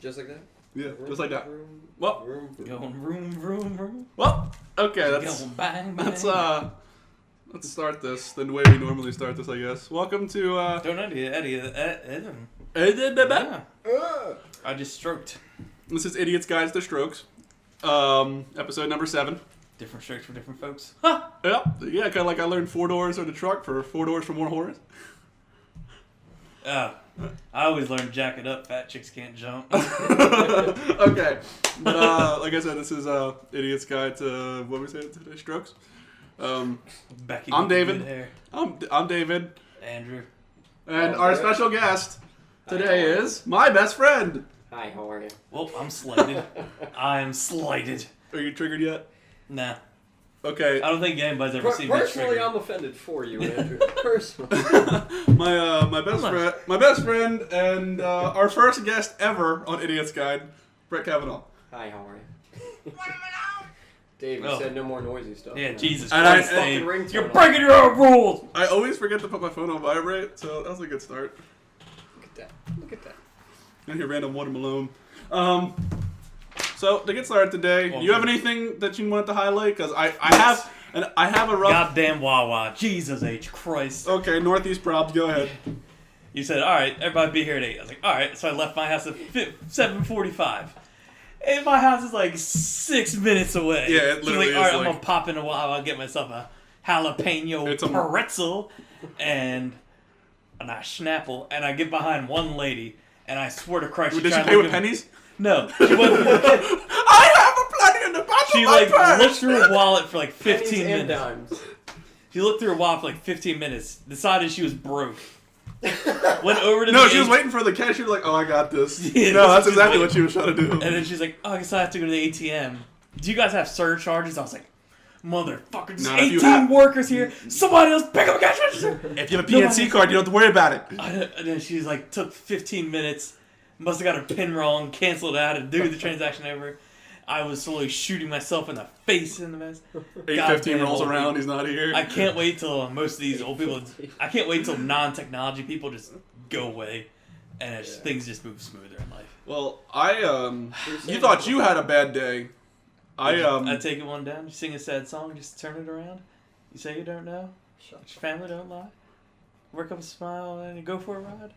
Just like that? Yeah, Vroom, just like that. Vroom, Well, vroom, vroom. Going vroom. well, okay, that's Going bang, bang. let's start this the way we normally start this, I guess. Welcome to Don't Eddie. Yeah. I just stroked. This is Idiots Guides to Strokes, episode number 7. Different strokes for different folks. Yeah, kind of like I learned 4 doors are the truck for 4 doors for more horrors. I always learn jack it up, fat chicks can't jump. Okay, but like I said, this is Idiot's Guide to what we say today, Strokes. Becky, I'm David. good hair. I'm David. Andrew. And our special guest today is my best friend. Hi, how are you? Well, I'm slighted. I'm slighted. Are you triggered yet? Nah. Okay. I don't think anybody's ever seen me Personally, triggered. I'm offended for you, Andrew. Personally. My best friend, and our first guest ever on Idiot's Guide, Brett Kavanaugh. Hi, how are you? Dave, you said no more noisy stuff. Yeah, Jesus And Christ, I- Dave. You're breaking your own rules! I always forget to put my phone on vibrate, so that was a good start. Look at that. Look at that. I hear random Water Malone. So to get started today, do you have anything that you want to highlight? Because I have a rough. Goddamn Wawa. Jesus H. Christ. Okay, Northeast probs. Go ahead. You said, alright, everybody be here at 8. I was like, alright, so I left my house at 7:45. And my house is like 6 minutes away. Yeah, it literally She's like, is alright, I'm like- gonna pop in a Wawa and get myself a jalapeno It's a- pretzel and a nice Schnapple. And I get behind one lady, and I swear to Christ, Did she tried pay with looking- pennies? No, she wasn't. I have a plenty in the bottom She of my like purse. looked through her wallet for like 15 Pennies and minutes. dimes. She looked through her wallet for like 15 minutes. Decided she was broke. Went over to No, the she was ATM. waiting for the cashier. Like, oh, I got this. Yeah, No, that's she was exactly waiting. what she was trying to do. And then she's like, oh, I guess I have to go to the ATM. Do you guys have surcharges? I was like, motherfucker, there's Not if you 18 have- workers here. Somebody else pick up a cash register. If you have a PNC card, you don't have to worry about it. And then she's like, took 15 minutes. Must have got her pin wrong, canceled out, and do the transaction over. I was slowly shooting myself in the face in the mess. 8:15 rolls old around, people. he's not here. I can't wait till most of these old people. I can't wait till non-technology people just go away, and things just move smoother in life. Well, you thought you had a bad day. I take it one down. You sing a sad song, just turn it around. You say you don't know. Your family don't lie. Work up a smile and you go for a ride.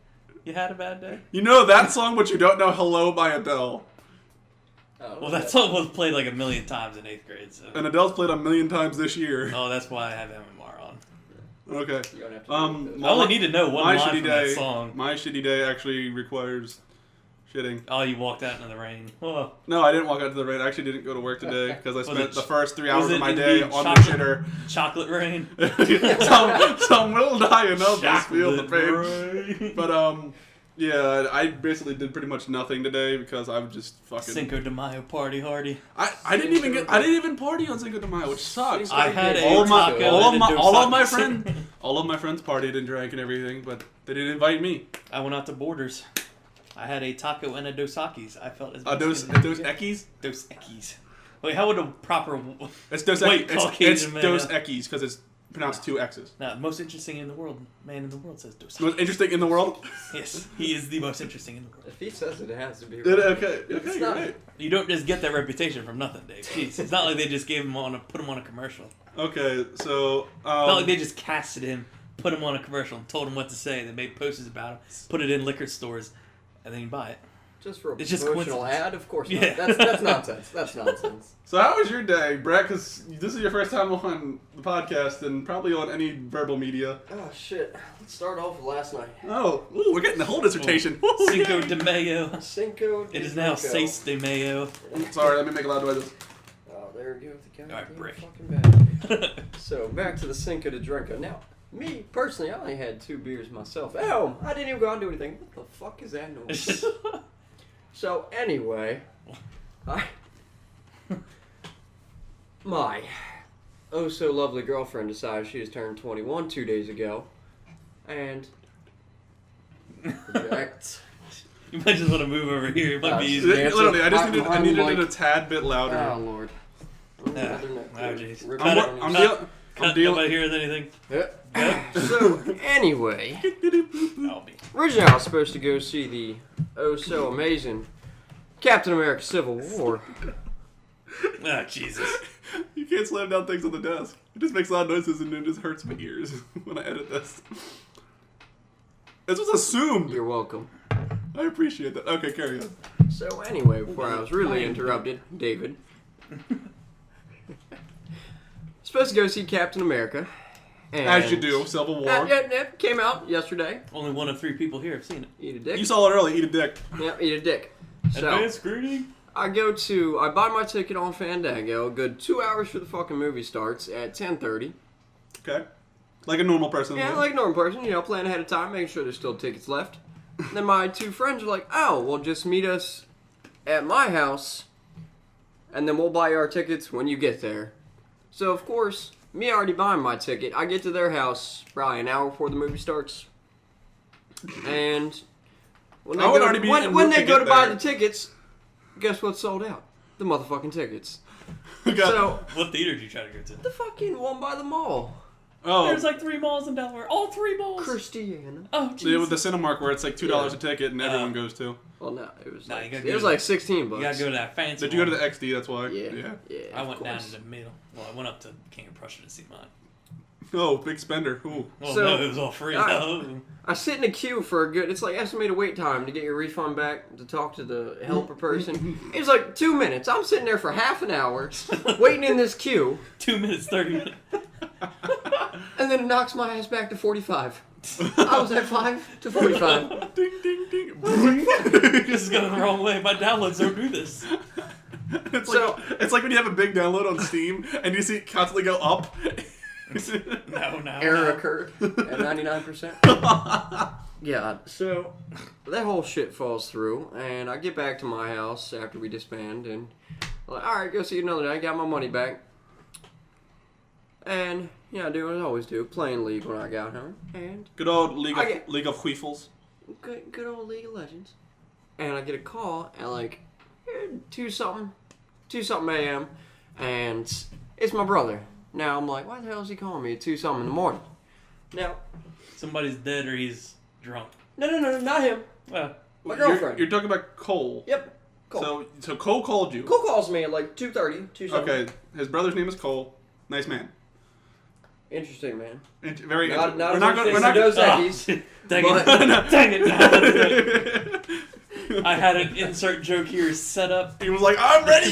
You had a bad day. You know that song, but you don't know "Hello" by Adele. Oh, Well, that song was played like a million times in 8th grade. So. And Adele's played a million times this year. Oh, that's why I have MMR on. Okay. You don't have to I only need to know one line shitty from that day. song. My shitty day actually requires shitting. Oh, you walked out into the rain. Oh. No, I didn't walk out to the rain. I actually didn't go to work today because I Was spent it- the first 3 was hours it of my day indeed on the chocolate? shitter. Chocolate rain. some will die and others feel the Chocolate pain. rain. But yeah, I basically did pretty much nothing today because I'm just fucking. Cinco de Mayo party hardy. I didn't even party on Cinco de Mayo, which sucks. I had a all of my taco all of my and a friends partied and drank and everything, but they didn't invite me. I went out to Borders. I had a taco and a Dos Equis. I felt as Dos Mexican. Equis. Dos Equis. Wait, how would a proper... It's Dos White Equis. It's Caucasian man. Dos Equis because it's pronounced 2 X's. Now, most interesting in the world. Man in the world says Dos Equis. Most interesting in the world. Yes, he is the most interesting in the world. If he says it, it has to be Okay, right. okay, you're not- right. You don't just get that reputation from nothing, Dave. Jeez, it's not like they just gave him put him on a commercial. Okay, so It's not like they just casted him, put him on a commercial, and told him what to say. They made posters about him, put it in liquor stores, and then you buy it. Just for a It's just promotional coincidence. ad? Of course Yeah. not. That's nonsense. That's nonsense. So how was your day, Brett? Because this is your first time on the podcast and probably on any verbal media. Oh, shit. Let's start off with last night. Oh, ooh, we're getting the whole dissertation. Ooh, Cinco yay. de Mayo. Cinco de It is now Cinco. Seis de Mayo. Sorry, let me make a loud noise. Oh, there we go with the Alright, goddamn break. fucking battery. So, back to the Cinco de Drinko. Now, me, personally, I only had 2 beers myself. Oh, I didn't even go out and do anything. What the fuck is that noise? So, anyway, my oh-so-lovely girlfriend decided she has turned 21 2 days ago. And... Project. You might just want to move over here. It might be Yeah, easier. Literally, I just I'm needed like- it a tad bit louder. Oh, Lord. Yeah. Oh, jeez. We're Cut cutting it. I'm these. dealing. Nobody hears anything. Yeah. So, anyway, I'll be. originally I was supposed to go see the oh-so-amazing Captain America: Civil War. Oh, Jesus. You can't slam down things on the desk. It just makes loud noises and it just hurts my ears when I edit this. This was assumed. You're welcome. I appreciate that. Okay, carry on. So anyway, before I was really interrupted, David. Supposed to go see Captain America. And As you do, Civil War. Yeah, came out yesterday. Only 1 of 3 people here have seen it. Eat a dick. You saw it early, eat a dick. Yeah, eat a dick. So, Advanced screening? I buy my ticket on Fandango. A good 2 hours for the fucking movie starts at 10:30. Okay. Like a normal person. Yeah, like a normal person, plan ahead of time, making sure there's still tickets left. And then my 2 friends are like, oh, well, just meet us at my house, and then we'll buy our tickets when you get there. So, of course, me already buying my ticket, I get to their house probably an hour before the movie starts. And when they go to buy the tickets, guess what's sold out? The motherfucking tickets. So, what theater did you try to go to? the fucking one by the mall. Oh. There's like 3 malls in Delaware. All 3 malls. Christiana. Oh, So with Jesus. the Cinemark where it's like $2 a ticket and everyone goes to. Well, no, it was Nah, like, you gotta it go was to- like $16. You gotta go to that fancy Did you go one. to the XD? That's why. Yeah. I of went down course. to the middle. Well, I went up to King of Prussia to see mine. Oh, big spender. Ooh. Well, So- no, it was all free. though. I sit in a queue for a good, it's like estimated wait time to get your refund back to talk to the helper person. It's like 2 minutes. I'm sitting there for half an hour waiting in this queue, 2 minutes, 30 minutes. and then it knocks my ass back to 45. I was at 5 to 45. Ding, ding, ding. This is going the wrong way. My downloads don't do this. It's like when you have a big download on Steam and you see it constantly go up. No. Error occurred at 99%. Yeah, so that whole shit falls through, and I get back to my house after we disband, and I'm like, alright, go see you another day. I got my money back. And, I do what I always do, playing League when I got home, and Good old League Okay. of Weefles. good old League of Legends. And I get a call at like 2 something a.m., and it's my brother. Now I'm like, why the hell is he calling me at 2 something in the morning? Now, Somebody's dead or he's drunk. no, not him. Well, My girlfriend. You're talking about Cole. Yep, Cole. So Cole called you. Cole calls me at like 2:30, 2 something. Okay, his brother's name is Cole. Nice man. Interesting, man. Very. Not we're not going. We're not. Dos Ah, Equis. dang But- it. Dang it. I had an insert joke here set up. He was like, "I'm ready."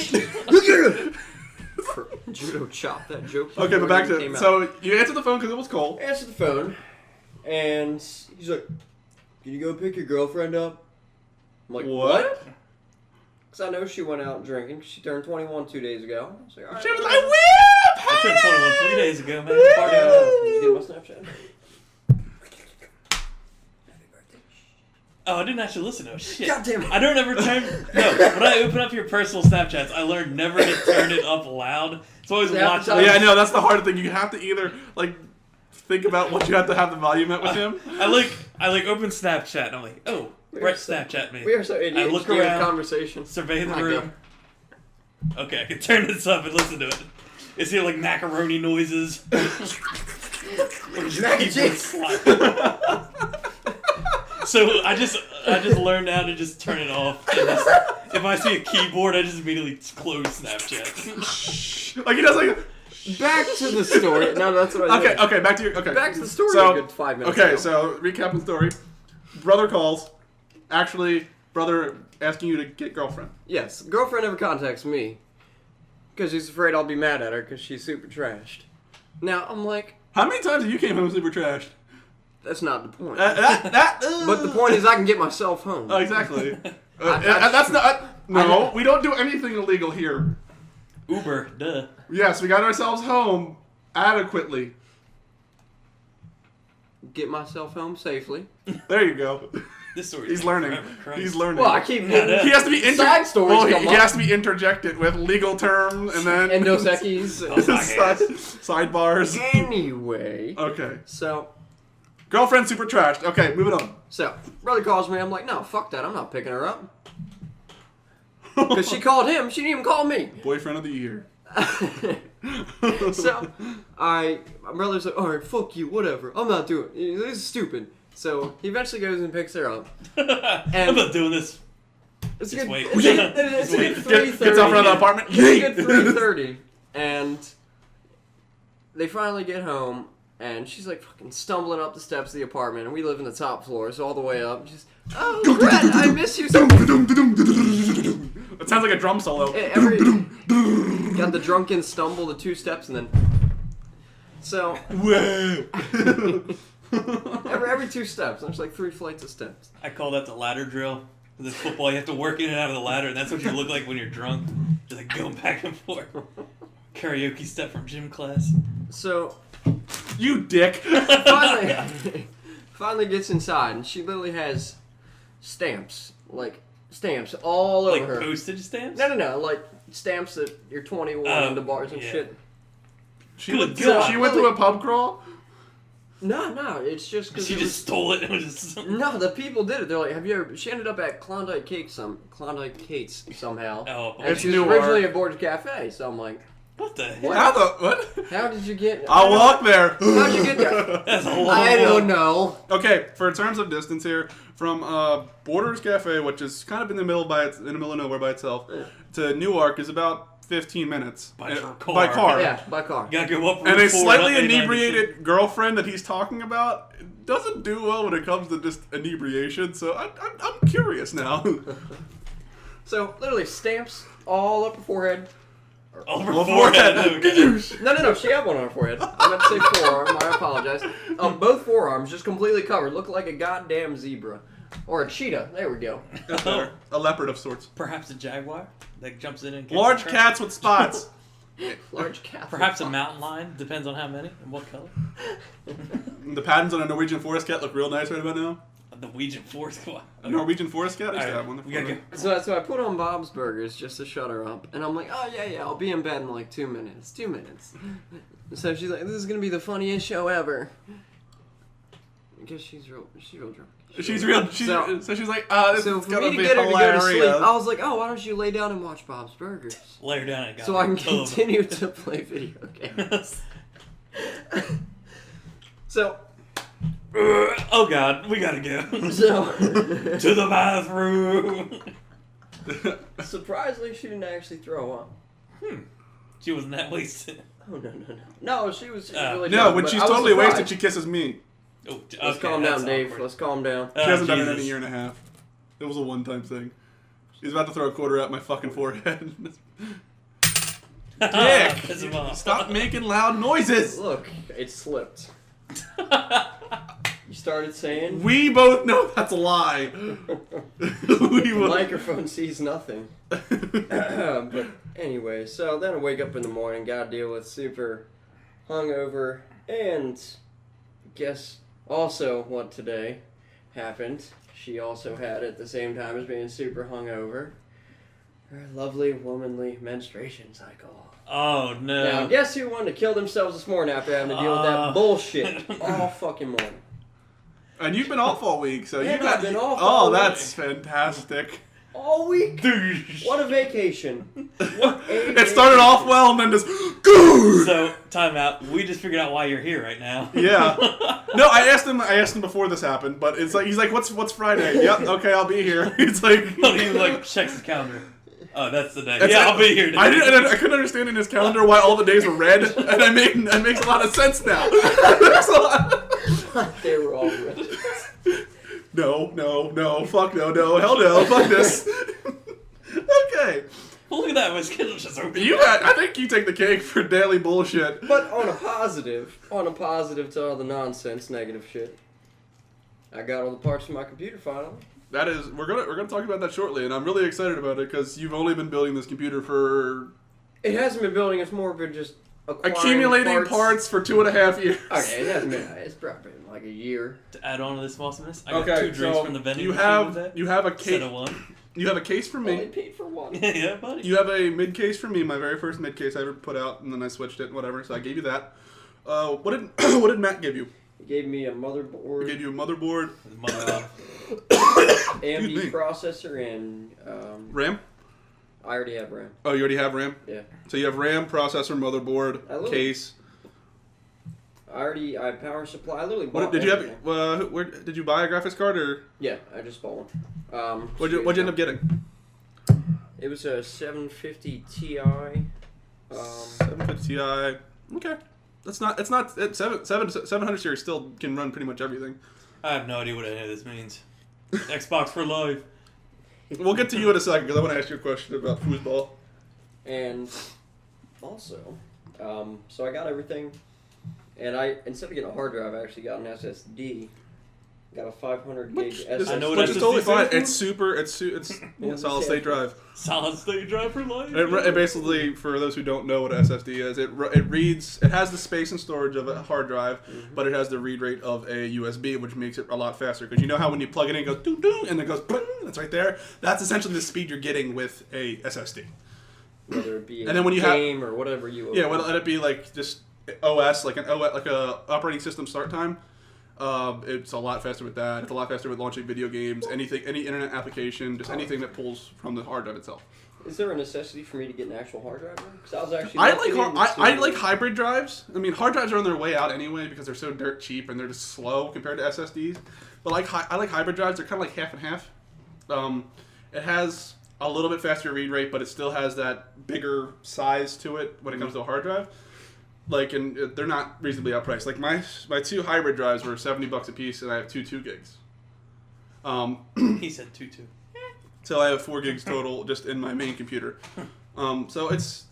Judo chop that joke. Okay, but back to came out. so you answered the phone because it was Cole. Answer the phone, and he's like, "Can you go pick your girlfriend up?" I'm like, What? Because I know she went out drinking. She turned 21 2 days ago. I was like, all right, She was all like, right. "Whip!" I turned 21 3 days ago, man. Party Yeah. on. Did you get my Snapchat? Happy birthday. Oh, I didn't actually listen to it. Shit. God damn it. I don't ever turn. No, when I open up your personal Snapchats, I learned never to turn it up loud. It's always Yeah, watching. Yeah, I know that's the hard thing. You have to either like think about what you have to have the volume at with him. I like open Snapchat and I'm like, oh, Brett Snapchat me. We are so ADHD I look with around, conversation. survey the My room. Okay, I can turn this up and listen to it. Is here like macaroni noises? Or just Mac and keyboard cheese. slide. So I just learned how to just turn it off. And just, if I see a keyboard, I just immediately close Snapchat. Like he does like. Back to the story. No, that's what I did. Okay, back to your. Okay. Back to the story So- a good 5 minutes Okay, ago. so recap the story. Brother calls. Actually, brother asking you to get girlfriend. Yes, girlfriend never contacts me. Because she's afraid I'll be mad at her because she's super trashed. Now, I'm like, How many times have you came home super trashed? that's not the point. But But the point is I can get myself home. Oh, exactly. I- That's not. No, I- we don't do anything illegal here. Uber, duh. Yes, we got ourselves home adequately. Get myself home safely. There you go. This story. He's learning. He's learning. Well, I keep Yeah, getting He has to be side stories well, come he up. has to be interjected with legal terms and then and Dos Equis. sidebars. Anyway, Okay. so Girlfriend super trashed. Okay, moving on. brother calls me. I'm like, no, fuck that. I'm not picking her up. Because she called him. She didn't even call me. Boyfriend of the year. So, my brother's like, alright, fuck you, whatever. I'm not doing it. This is stupid. So, he eventually goes and picks her up. I'm not doing this. It's Just good. wait. It's a good 3:30. Gets out front of the apartment. It's a good 3:30, and they finally get home, and she's like fucking stumbling up the steps of the apartment, and we live in the top floor, so all the way up. She's, oh, Brett, I miss you so much. It sounds like a drum solo. Got the drunken stumble, the 2 steps, and then. So. every 2 steps, there's like 3 flights of steps. I call that the ladder drill. With this football, you have to work in and out of the ladder, and that's what you look like when you're drunk. Just like going back and forth. Karaoke step from gym class. So. You dick. Finally gets inside, and she literally has stamps all over her. Like postage stamps? No, like stamps that you're 21 in the bars and shit. She went to a pub crawl? No, it's just because she just stole it. No, the people did it. They're like, have you ever... She ended up at Klondike Kates somehow. Oh, and she was originally at Border Cafe, so I'm like... What the hell? What? How did you get... I'll walk there. How'd you get there? That's a long I don't know. Okay, for terms of distance here, from Borders Cafe, which is kind of in the middle of nowhere by itself, to Newark is about 15 minutes. By car. Yeah, by car. You gotta go up and a slightly inebriated girlfriend that he's talking about doesn't do well when it comes to just inebriation, so I'm curious now. So, literally, stamps all up her forehead. Over forehead. Okay. No, she had one on her forehead. I meant to say forearm, I apologize. Both forearms just completely covered. Looked like a goddamn zebra. Or a cheetah. There we go. That's better. A leopard of sorts. Perhaps a jaguar that jumps in and... Large cats with spots. Large cat. Perhaps a mountain lion. Depends on how many and what color. The patterns on a Norwegian forest cat look real nice right about now. The Norwegian forest cat. A Norwegian forest cat? I used to have one. We gotta go. So I put on Bob's Burgers just to shut her up. And I'm like, oh, yeah, I'll be in bed in like 2 minutes. 2 minutes. So she's like, this is going to be the funniest show ever. Because she's real drunk. So she's like, this is gonna be to get her hilarious. to go to sleep, I was like, oh, why don't you lay down and watch Bob's Burgers? Lay her down and so I can continue to play video games. So... Oh God, we gotta go. So... to the bathroom. Surprisingly, she didn't actually throw up. She wasn't that wasted. Oh, no. No, she was really no, drunk, when but she's I was totally surprised. wasted, she kisses me. Oh, Let's calm down, Dave. Awkward. Let's calm down. She hasn't done it in a Jesus. year and a half. It was a one-time thing. She's about to throw a quarter at my fucking forehead. Dick! Piss him off. Stop making loud noises! Look, it slipped. You started saying... We both know that's a lie. The microphone sees nothing. But anyway, so then I wake up in the morning, gotta deal with super hungover, and guess also what today happened. She also had at the same time as being super hungover her lovely womanly menstruation cycle. Oh no! Now guess who wanted to kill themselves this morning after having to deal with that bullshit all fucking morning? And you've been off all week, so Yeah, you've I've been off all that's fantastic. All week? What a vacation. It started off well and then just go. So, time out. We just figured out why you're here right now. Yeah. No, I asked him before this happened, but it's like he's like, What's Friday? Yep, okay, I'll be here. It's like He like checks his calendar. Oh, that's the day. It's Yeah, like- I'll be here today. I couldn't understand in his calendar why all the days were red, and that makes a lot of sense now. They were all red. No, fuck no, hell no, fuck this. Okay. Well, look at that. My schedule's just open. I think you take the cake for daily bullshit. But on a positive to all the nonsense, negative shit, I got all the parts for my computer finally. That is, we're gonna talk about that shortly, and I'm really excited about it because you've only been building this computer for. It hasn't been building; it's more been just accumulating parts for 2.5 years. Okay, it hasn't been. It's probably been like a year. To add on to this awesomeness, I got 2 drinks from the vending machine with that. You have a Instead case. of 1. You have a case for me. Only paid for one. Yeah, buddy. You have a mid case for me. My very first mid case I ever put out, and then I switched it. Whatever. So I gave you that. What did Matt give you? He gave me a motherboard. He gave you a motherboard. AMD processor and RAM? I already have RAM. Oh, you already have RAM? Yeah. So you have RAM, processor, motherboard, case. I have power supply. I literally bought What did you everything. have? Where did you buy a graphics card or? Yeah, I just bought one. What'd you end up getting? It was a 750 Ti. 750 Ti. Okay. It's 700 series still can run pretty much everything. I have no idea what any of this means. Xbox for life. We'll get to you in a second because I want to ask you a question about foosball. And also, so I got everything, and instead of getting a hard drive, I actually got an SSD. Got a 500 gig SSD. I know what Which is totally fine. SSD It's solid state drive. Solid state drive for life. It basically, for those who don't know what an SSD is, it reads. It has the space and storage of a hard drive, but it has the read rate of a USB, which makes it a lot faster. Because you know how when you plug it in, it goes doo doo, and it goes boom. That's right there. That's essentially the speed you're getting with a SSD. Whether it be a and then when you game or whatever you. Yeah, whether it be like just OS, like a operating system start time. It's a lot faster with that. It's a lot faster with launching video games, any internet application, just anything that pulls from the hard drive itself. Is there a necessity for me to get an actual hard drive? Because I was actually. I like hybrid drives. I mean, hard drives are on their way out anyway because they're so dirt cheap and they're just slow compared to SSDs. But I like hybrid drives. They're kind of like half and half. It has a little bit faster read rate, but it still has that bigger size to it when it comes to a hard drive. Like, and they're not reasonably outpriced. Like, my two hybrid drives were $70 a piece, and I have 2 gigs. He said 2. So I have 4 gigs total just in my main computer. So it's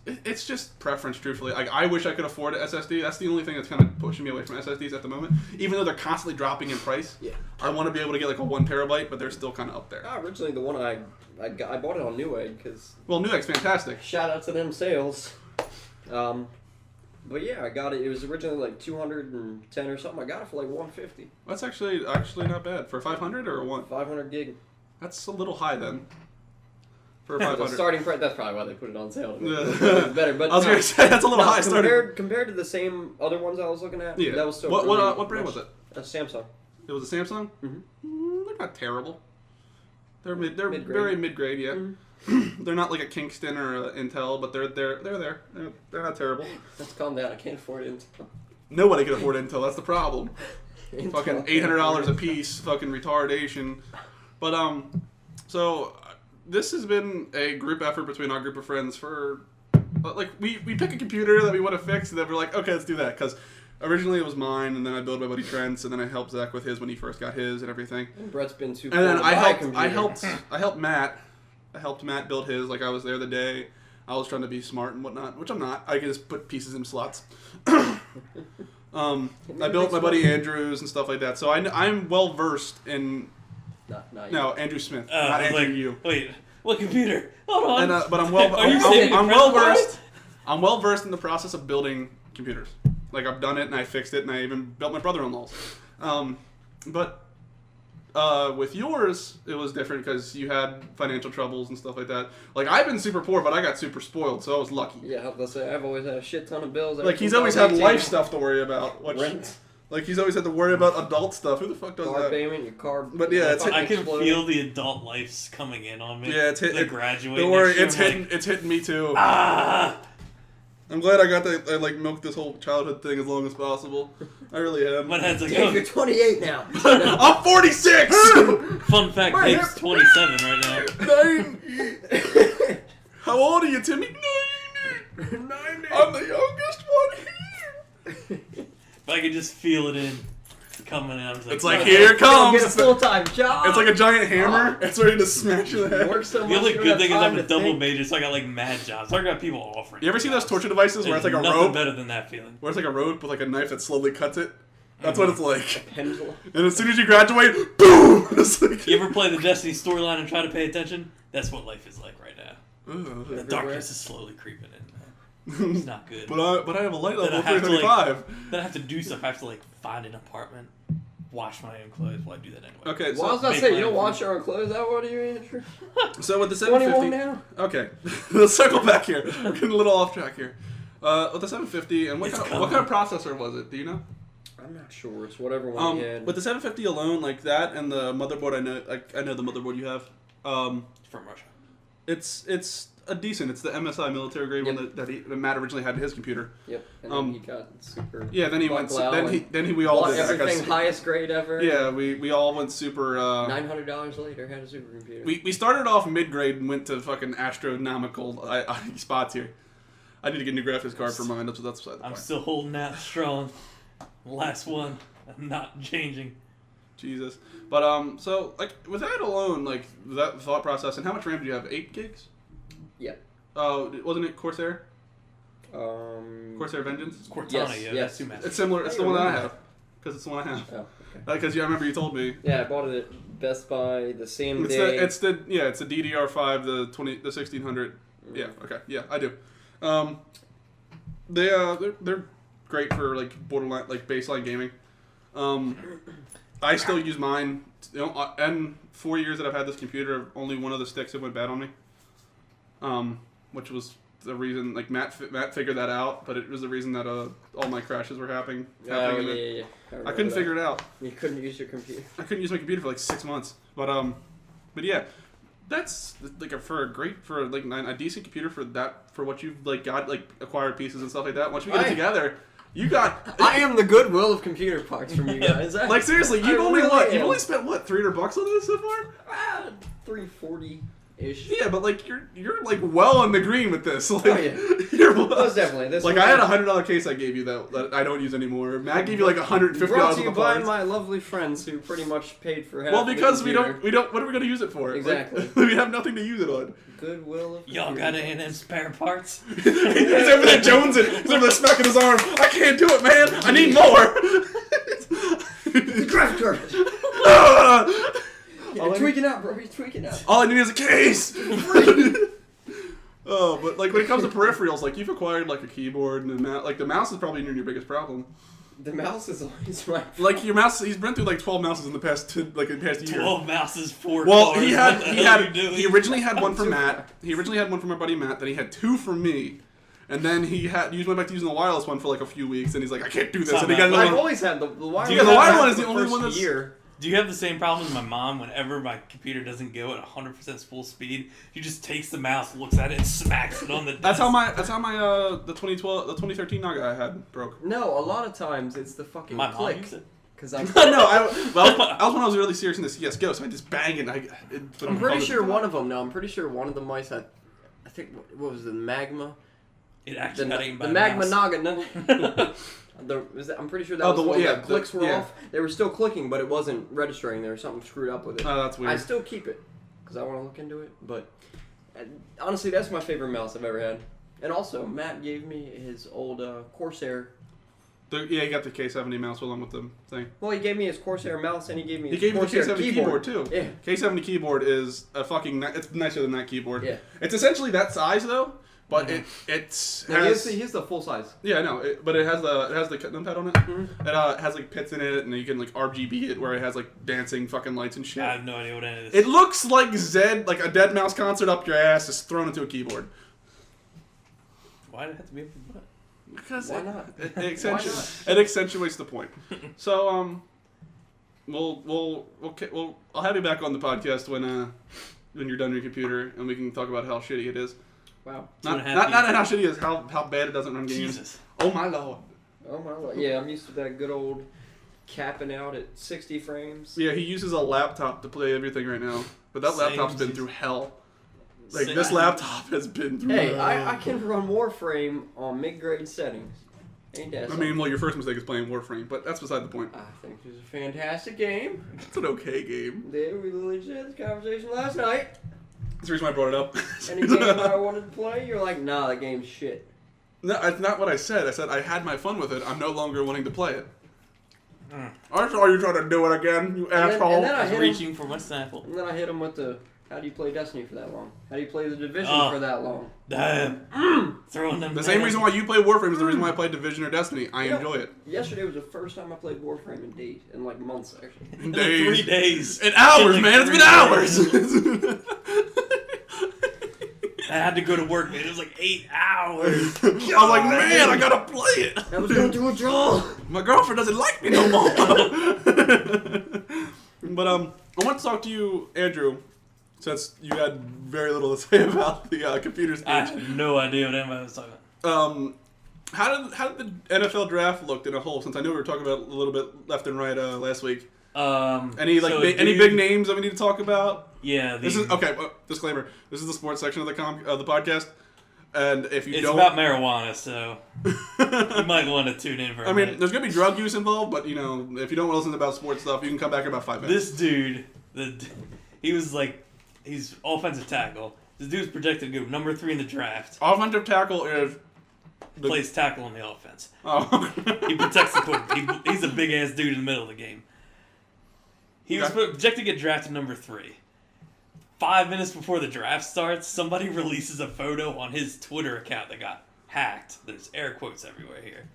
just preference, truthfully. I wish I could afford an SSD. That's the only thing that's kind of pushing me away from SSDs at the moment. Even though they're constantly dropping in price. Yeah. I want to be able to get like a 1 terabyte, but they're still kind of up there. Originally, the one I bought it on Newegg because. Well, Newegg's fantastic. Shout out to them sales. But yeah, I got it. It was originally like 210 or something. I got it for like 150. That's actually not bad for 500 or 1. 500 gig. That's a little high then. For The 500. starting price. That's probably why they put it on sale. It's better, but I was gonna say that's a little high. Compared to the same other ones I was looking at. Yeah. That was still. What brand was it? Samsung. It was a Samsung. Mm-hmm. They're not terrible. They're mid-grade. Very mid-grade. Yeah. Mm-hmm. They're not like a Kingston or an Intel, but they're there. They're not terrible. Let's calm down. I can't afford Intel. Nobody can afford Intel. That's the problem. Intel Fucking $800 a piece. Fucking retardation. But so this has been a group effort between our group of friends for like we pick a computer that we want to fix, and then we're like, okay, let's do that because. Originally it was mine, and then I built my buddy Trent's, and then I helped Zach with his when he first got his and everything. And Brett's been too. And then I helped Matt. I helped Matt build his. Like I was there the day. I was trying to be smart and whatnot, which I'm not. I can just put pieces in slots. I built my buddy Andrew's and stuff like that. So I'm well versed in. No, Andrew Smith, not Andrew you. Wait, what computer? Hold on. And, but I'm well versed. I'm well versed in the process of building computers. Like, I've done it, and I fixed it, and I even built my brother-in-law's. But with yours, it was different because you had financial troubles and stuff like that. Like, I've been super poor, but I got super spoiled, so I was lucky. Yeah, I was about to say, I've always had a shit ton of bills. Like, he's always had life stuff to worry about. Rent. Like, he's always had to worry about adult stuff. Who the fuck does car that? Payment, your car. But yeah, I can feel the adult lives coming in on me. Yeah, it's hitting. Graduating. Don't worry, it's hitting me too. I'm glad I got to milk this whole childhood thing as long as possible. I really am. My head's like, Dave, you're 28 now. I'm 46! Fun fact, Dave's 27 right now. How old are you, Timmy? 90. I'm the youngest one here. If I could just feel it coming in, I was like, it's like, here it comes. Get a full-time job. It's like a giant hammer. It's ready to smash in the head. The only good thing is I'm a double major, so I got like mad jobs. So I got people offering. You ever see those torture devices where it's like a nothing rope? Better than that feeling. Where it's like a rope with like a knife that slowly cuts it. That's what it's like. Pendulum. And as soon as you graduate, boom! It's like... You ever play the Destiny storyline and try to pay attention? That's what life is like right now. The darkness is slowly creeping in. It's not good. But I have a light level of 335. Then I have to do stuff. I have to find an apartment, wash my own clothes. Well, I do that anyway. Okay, so I was about to say, you don't wash your own clothes. Is that what you, Andrew? So with the 750, now? Okay, let's circle back here. We're getting a little off track here. With the 750, and what kind of processor was it? Do you know? I'm not sure. It's whatever one you had. With the 750 alone, like that, and the motherboard, I know the motherboard you have. It's from Russia. It's a decent. It's the MSI military grade one that Matt originally had in his computer. Yep. And then he got super. Yeah. Then he went. We all did everything highest grade ever. Yeah. We all went super. $900 later, had a supercomputer. We started off mid grade and went to fucking astronomical spots here. I need to get a new graphics card for mine. That's beside the point. I'm still holding out strong. Last one. I'm not changing. Jesus. But so like with that alone, like that thought process, and how much RAM did you have? 8 gigs? Yeah. Oh, wasn't it Corsair? Corsair Vengeance? It's Cortana, yes, yeah. yes. It's similar. It's the one that I have. Because it's the one I have. Oh, okay. Because I remember you told me. Yeah, I bought it at Best Buy the same day. It's the DDR5, the 1600. Yeah. Okay. Yeah, I do. They're great for like borderline like baseline gaming. I still use mine. And 4 years that I've had this computer, only one of the sticks have went bad on me. Which was the reason, like Matt figured that out, but it was the reason that all my crashes were happening. Yeah. I couldn't figure it out. You couldn't use your computer. I couldn't use my computer for like 6 months. But yeah, that's like a decent computer for what you've like got like acquired pieces and stuff like that. Once we get it together. You got. I am the goodwill of computer parts from you guys. Like seriously, you've only spent what $300 on this so far? $340-ish. Yeah, but like you're like well in the green with this. Like, yeah. You're most definitely. This like I had a $100 case I gave you that I don't use anymore. Matt gave you like $150 brought to on you the by parts. my lovely friends who pretty much paid for half. Well, because the we don't. What are we going to use it for? Exactly. Like, we have nothing to use it on. Goodwill of Y'all got any of them spare parts? He's over there jonesing. He's over there smacking his arm. I can't do it, man. I need more. The graphic card. You're tweaking out, bro. You're tweaking out. All I need is a case. Oh, but like when it comes to peripherals, like you've acquired like a keyboard and a mouse. Like the mouse is probably your biggest problem. The mouse is always my problem. Like your mouse, he's been through like 12 mouses in the past year. 12 mouses, 4 Well, cars. he originally had one for Matt. He originally had one for my buddy Matt. Then he had 2 for me. And then he went back to using the wireless one for like a few weeks. And he's like, I can't do this. And he got another I've one. always had the wireless. Yeah, the wireless one is the only one that's. Year. Do you have the same problem as my mom? Whenever my computer doesn't go at 100% full speed, she just takes the mouse, looks at it, and smacks it on the desk. That's how my the 2013 Naga I had broke. No, a lot of times it's the fucking my click. mom used it. Because I was when I was really serious in the CS:GO, so I just bang it. I'm pretty sure one of them. No, I'm pretty sure one of the mice had. I think what was it, the magma? It actually got eaten by the magma mouse. Naga. No. I'm pretty sure that was the one that clicks were off. They were still clicking, but it wasn't registering. There was something screwed up with it. Oh, that's weird. I still keep it because I want to look into it. But honestly, that's my favorite mouse I've ever had. And also, Matt gave me his old Corsair. He got the K70 mouse along with the thing. Well, he gave me his Corsair mouse, and he gave me his the Corsair K70 keyboard too. Yeah. K70 keyboard is it's nicer than that keyboard. Yeah. It's essentially that size though. But he has the full size. Yeah, I know. But it has the numpad on it. Mm-hmm. It has like pits in it, and you can like RGB it where it has like dancing fucking lights and shit. I have no idea what any of this is. It looks like Zed, like a Dead Mouse concert up your ass, is thrown into a keyboard. Why did it have to be up your butt? Because why not? It accentuates the point. So I'll have you back on the podcast when you're done with your computer, and we can talk about how shitty it is. Wow. Not how shitty it is, how bad it doesn't run games. Jesus. Oh my lord. Oh my lord. Yeah, I'm used to that good old capping out at 60 frames. Yeah, he uses a laptop to play everything right now. But that laptop's been through hell. Like, this laptop has been through hell. Hey, I can run Warframe on mid-grade settings. Ain't that something? I mean, well, your first mistake is playing Warframe, but that's beside the point. I think it's a fantastic game. It's an okay game. We literally had this conversation last night. That's the reason why I brought it up. Any game I wanted to play, you're like, nah, that game's shit. No, that's not what I said. I said I had my fun with it. I'm no longer wanting to play it. I saw you trying to do it again, you asshole. And then I was reaching for my sample. And then I hit him with the, how do you play Destiny for that long? How do you play The Division for that long? Damn. Throwing them. The same reason why you play Warframe is the reason why I play Division or Destiny. I enjoy it. Yesterday was the first time I played Warframe in days. In like months, actually. In days. 3 days. In hours, man. It's been hours. I had to go to work, man. It was like 8 hours. I was like, man, I gotta play it. I was going through a draw. My girlfriend doesn't like me no more. But I want to talk to you, Andrew. since you had very little to say about the computer stage. I have no idea what anybody was talking about. How did the NFL draft look in a whole? Since I know we were talking about a little bit left and right last week. Any big names that we need to talk about? Yeah. This is okay. Disclaimer: this is the sports section of the podcast, and if you it's don't, about marijuana, so you might want to tune in for a minute. There's gonna be drug use involved, but if you don't want to listen about sports stuff, you can come back in about 5 minutes. This dude, he's offensive tackle. This dude's projected to go number 3 in the draft. Offensive tackle is plays tackle on the offense. Oh. He protects the quarterback. He's a big ass dude in the middle of the game. He was projected to get drafted number 3. 5 minutes before the draft starts, somebody releases a photo on his Twitter account that got hacked. There's air quotes everywhere here.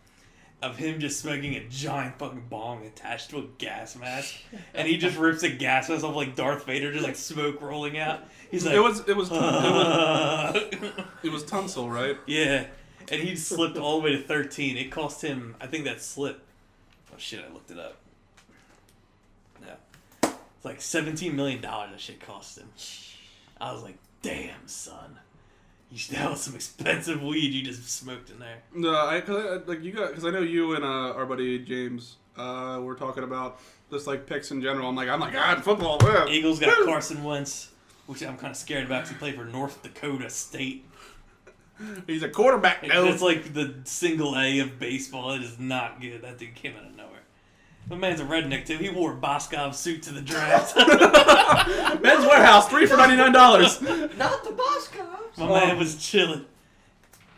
Of him just smoking a giant fucking bong attached to a gas mask. And he just rips a gas mask off like Darth Vader, just like smoke rolling out. He's like... It was tonsil, right? Yeah. And he slipped all the way to 13. It cost him, I think that slip... Oh shit, I looked it up. No. It's like $17 million that shit cost him. I was like, damn, son. You should have some expensive weed you just smoked in there. No, because I know you and our buddy James were talking about just like picks in general. I'm like, God, football. Man. Eagles got Carson Wentz, which I'm kind of scared about because he played for North Dakota State. He's a quarterback now. It's like the single A of baseball. It is not good. That dude came out of nowhere. The man's a redneck too. He wore a Boskov suit to the draft. Men's Warehouse, 3 for $99. Not the Boskov. My man was chilling.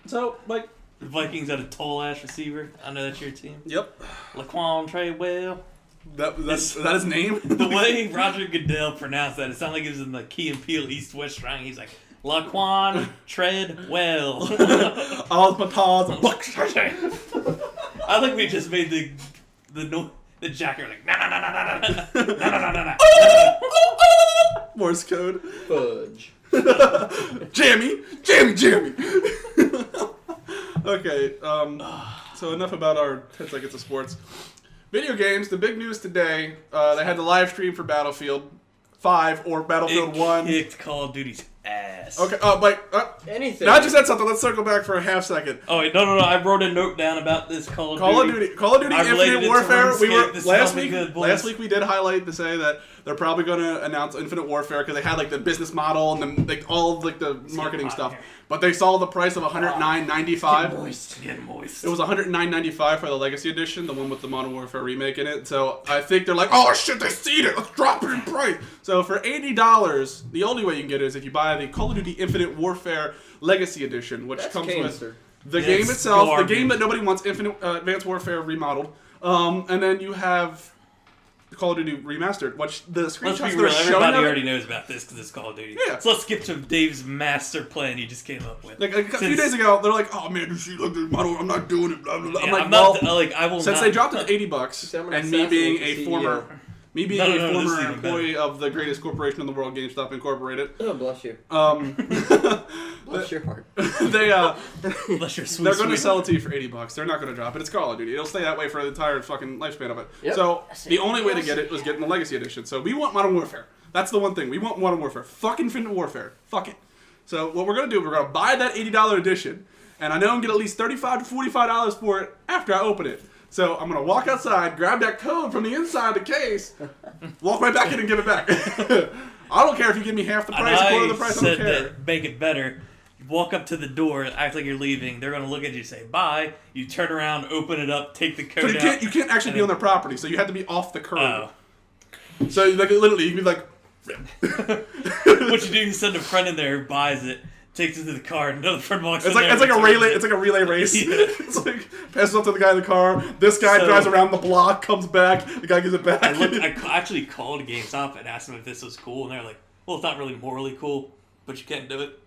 So, like... The Vikings had a tall-ass receiver. I know that's your team. Yep. Laquan Treadwell. Is that his name? The way Roger Goodell pronounced that, it sounded like it was in the Key and Peele East-West Triangle. He's like, Laquan Treadwell. All my paws. I think we just made the jacker like, nah. Morse code. Fudge. Jammy. Okay, so enough about our 10 seconds of sports. Video games, the big news today, they had the live stream for Battlefield 5 or Battlefield 1. It kicked Call of Duty's ass. Okay, anything. now I just said something, let's circle back for a half second. Oh wait, no, I wrote a note down about this Call of Duty. Call of Duty Infinite Warfare. Last week we did highlight to say that they're probably going to announce Infinite Warfare because they had like the business model and all of like the marketing stuff. But they saw the price of $109.95. Get moist. It was $109.95 for the Legacy Edition, the one with the Modern Warfare remake in it. So I think they're like, oh shit, they seen it. Let's drop it in price. So for $80, the only way you can get it is if you buy the Call of Duty Infinite Warfare Legacy Edition, which comes with the game itself, the game that nobody wants, Advanced Warfare remodeled, and then you have Call of Duty Remastered, which the screenshots let's be they're real, showing everybody already knows about this because it's Call of Duty. Yeah. So let's skip to Dave's master plan he just came up with. Like a few days ago, they're like, "Oh man, you see, look, the model. I'm not doing it." Blah, blah, blah. Yeah, I'm like, I will since not. they dropped it to $80, and me being a former employee of the greatest corporation in the world, GameStop Incorporated. Oh, bless you. Bless your heart. Bless your sweet. They're going to sell it to you for $80. They're not going to drop it. It's Call of Duty. It'll stay that way for the entire fucking lifespan of it. Yep. So the only way to get it was getting the Legacy Edition. So we want Modern Warfare. That's the one thing. We want Modern Warfare. Fuck Infinite Warfare. Fuck it. So what we're going to do, we're going to buy that $80 edition, and I know I'm going to get at least $35 to $45 for it after I open it. So I'm going to walk outside, grab that code from the inside of the case, walk right back in and give it back. I don't care if you give me half the price, quarter of the price, I don't care. That make it better. You walk up to the door, act like you're leaving. They're going to look at you, say bye. You turn around, open it up, take the code out. You can't actually be on their property, so you have to be off the curb. Oh. So like literally, you can be like... What you do, you send a friend in there who buys it, takes it to the car, and another friend walks in there. It's like a relay. It's like a relay race. Yeah. It's like passes up to the guy in the car. This guy drives around the block, comes back. The guy gives it back. I actually called GameStop and asked them if this was cool, and they're like, "Well, it's not really morally cool, but you can't do it."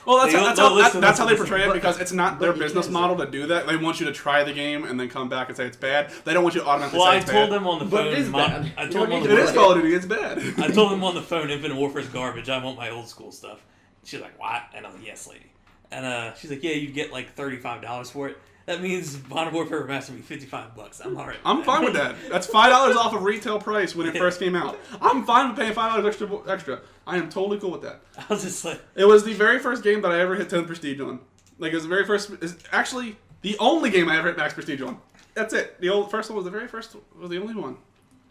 Well, that's how they portray it because it's not their business model to do that. They want you to try the game and then come back and say it's bad. They don't want you to automatically say it's bad. Well, I told them on the phone. But it is bad. I told them it is Call of Duty. It's bad. I told them on the phone, Infinite Warfare's garbage. I want my old school stuff. She's like, what? And I was like, yes, lady. And she's like, yeah, you'd get like $35 for it. That means Modern Warfare Remastered will be $55. I'm alright. I'm fine with that. That's $5 off of retail price when it first came out. I'm fine with paying $5 extra. I am totally cool with that. I was just like... It was the very first game that I ever hit 10 prestige on. Like, it was the very first... It's actually the only game I ever hit max prestige on. That's it. The first one was the very first... was the only one.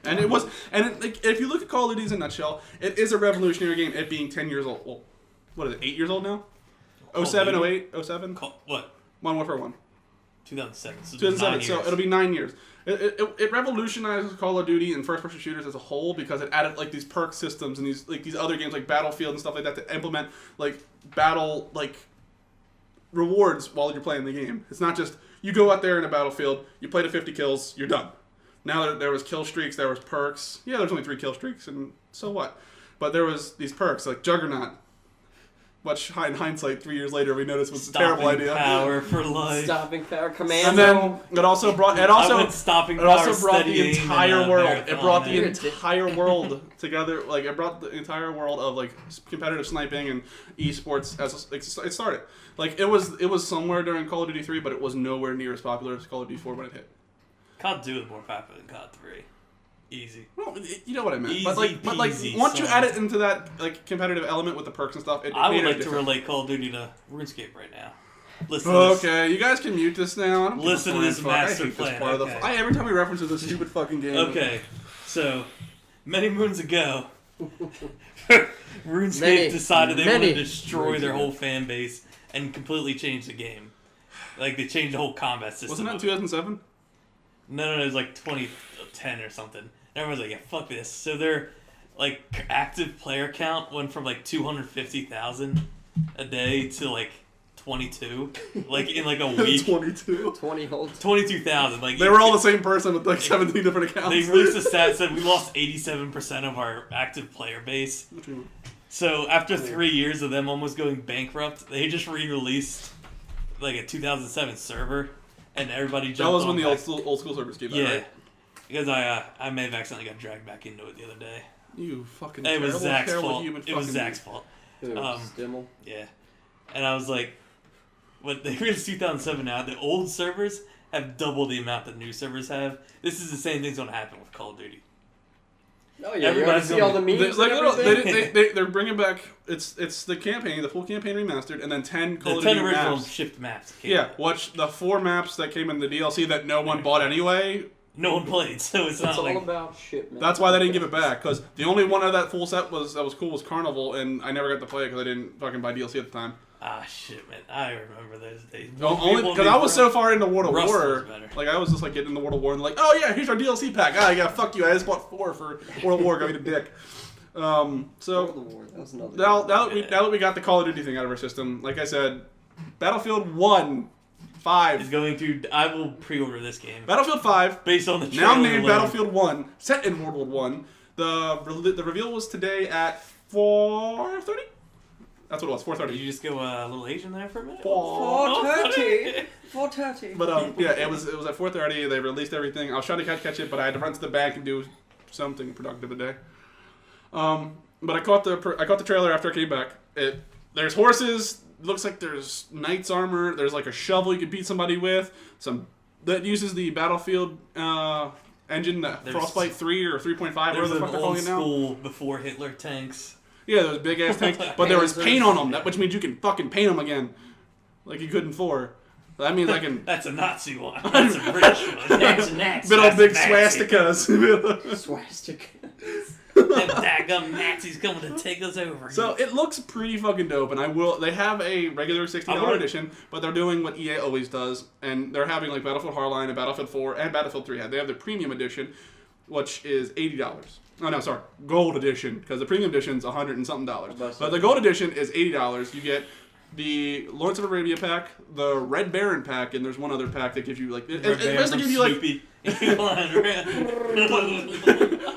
And it was... And like, if you look at Call of Duty in a nutshell, it is a revolutionary game, it being 10 years old. Well, what is it, 8 years old now? 07, 08, 07? What? Modern Warfare 1. 2007. So 2007, so it'll be 9 years. It revolutionized Call of Duty and first-person shooters as a whole because it added like these perk systems and these other games like Battlefield and stuff like that to implement like battle like rewards while you're playing the game. It's not just you go out there in a battlefield, you play to 50 kills, you're done. Now there was kill streaks, there was perks. Yeah, there's only 3 kill streaks, and so what? But there was these perks like Juggernaut. Which, in hindsight, 3 years later, we noticed was a terrible idea. Stopping power for life. Stopping power commando. And then it also brought the entire world. It brought the entire world together. Like it brought the entire world of like competitive sniping and esports as it started. Like it was somewhere during Call of Duty 3, but it was nowhere near as popular as Call of Duty 4 when it hit. COD 2 is more popular than COD 3. Easy. Well, you know what I meant. Easy but once you add it into that like competitive element with the perks and stuff, I would like to relate Call of Duty to RuneScape right now. Listen. Okay, you guys can mute this now. I don't listen to this master plan. Every time we reference this stupid fucking game. Okay, so many moons ago, RuneScape decided they wanted to destroy their whole fan base and completely change the game. Like they changed the whole combat system. Wasn't that 2007? No, it was like 2010 or something. Everyone's like, yeah, fuck this. So their like active player count went from like 250,000 a day to like 22, like in like a week. 22,000. Like they were all the same person with like 17 different accounts. They released a stat that said we lost 87% of our active player base. So after 3 years of them almost going bankrupt, they just re-released like a 2007 server, and everybody jumped. That was when the back. old school servers came out, yeah. right? Because I may have accidentally got dragged back into it the other day. You fucking it was Zach's fault. Human it was Zach's fault. Stimmel? Yeah. And I was like, when they released 2007 now, the old servers have double the amount that new servers have. This is the same thing's going to happen with Call of Duty. Oh yeah, everybody see all the memes they're bringing back, it's the campaign, the full campaign remastered, and then 10 Call of Duty maps. 10 original shipped maps. Yeah, which the 4 maps that came in the DLC that no one bought anyway. No one played, so it's not like... It's all about shipment. That's why they didn't give it back, because the only one of that full set that was cool was Carnival, and I never got to play it because I didn't fucking buy DLC at the time. Ah, shit, man. I remember those days. Only because I was so far into World of War. Like, I was just, like, getting into World of War and like, oh, yeah, here's our DLC pack. Ah, yeah, fuck you. I just bought 4 for World of War. Go eat a dick. So, now that we got the Call of Duty thing out of our system, like I said, Battlefield 1... 5 is going to. I will pre-order this game. Battlefield 5, based on the now named Battlefield 1, set in World War 1. The reveal was today at 4:30. That's what it was. 4:30. Did you just go a little Asian there for a minute? 4:30. 4:30. But yeah, it was at 4:30. They released everything. I was trying to catch it, but I had to run to the bank and do something productive today. But I caught the trailer after I came back. There's horses. Looks like there's knight's armor. There's like a shovel you can beat somebody with. That uses the Battlefield engine, that Frostbite 3 or 3.5, whatever the fuck they're calling it now. School before Hitler tanks. Yeah, those big ass tanks, but there was paint on them, which means you can fucking paint them again, like you could in 4. That means I can. That's a Nazi one. That's a British one. That's a Nazi. Bit old big swastikas. Swastikas. Them daggum Nazis coming to take us over. So it looks pretty fucking dope, and they have a regular $60 edition, but they're doing what EA always does, and they're having like Battlefield Hardline and Battlefield 4 and Battlefield 3. They have the premium edition, which is $80. Oh no, sorry, gold edition, because the premium edition is $100 and something. But the gold edition is $80. You get the Lawrence of Arabia pack, the Red Baron pack, and there's one other pack that gives you like it basically gives you like.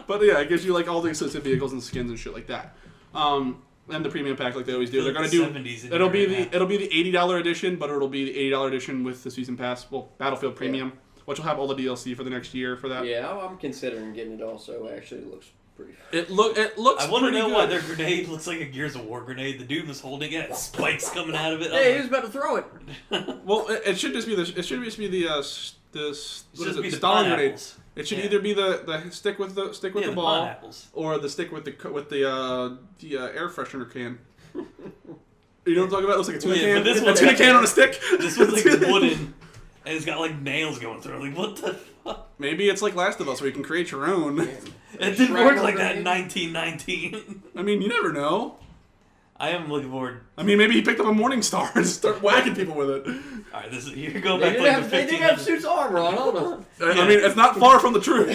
But yeah, it gives you like all the exclusive vehicles and skins and shit like that. And the premium pack, like they always do, they're gonna do. It'll be the $80 edition, but it'll be the $80 edition with the season pass. Well, Battlefield Premium, which will have all the DLC for the next year for that. Yeah, I'm considering getting it also. Actually, it looks brief. It looks. I want to pretty know good. why their grenade looks like a Gears of War grenade. The dude was holding it, and spikes coming out of it. Hey, he was about to throw it. Well, it should just be the Stalin grenade. pineapples. It should either be the stick with the ball, pineapples. or the stick with the air freshener can. You know what I'm talking about? It looks like a tuna can. But this A one's tuna like- can on a stick. This one's like wooden, and it's got like nails going through it. Like, what the fuck? Maybe it's like Last of Us, where you can create your own. It didn't work like that in 1919. I mean, you never know. I am looking forward. I mean, maybe he picked up a Morning Star and start whacking people with it. All right, this is you go They back to didn't, like the they didn't have 1500s. suits armor on. Hold on. I mean, it's not far from the truth.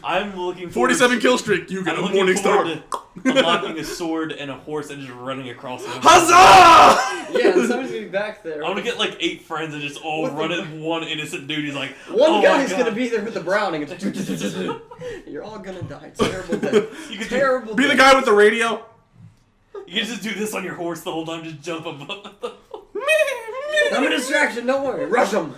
I'm looking forward. 47 kill streak. You get I'm a looking Morning Star. forward to unlocking a sword and a horse and just running across them. Huzzah! Yeah, somebody's gonna be back there. I'm gonna get like 8 friends and just all What the- run at one innocent dude. He's like, One oh guy's my gonna God. be there with the Browning. You're all gonna die. Terrible day. You could Terrible Be day. the guy with the radio. You can just do this on your horse the whole time. Just jump above. I'm a distraction. Don't worry. Rush them.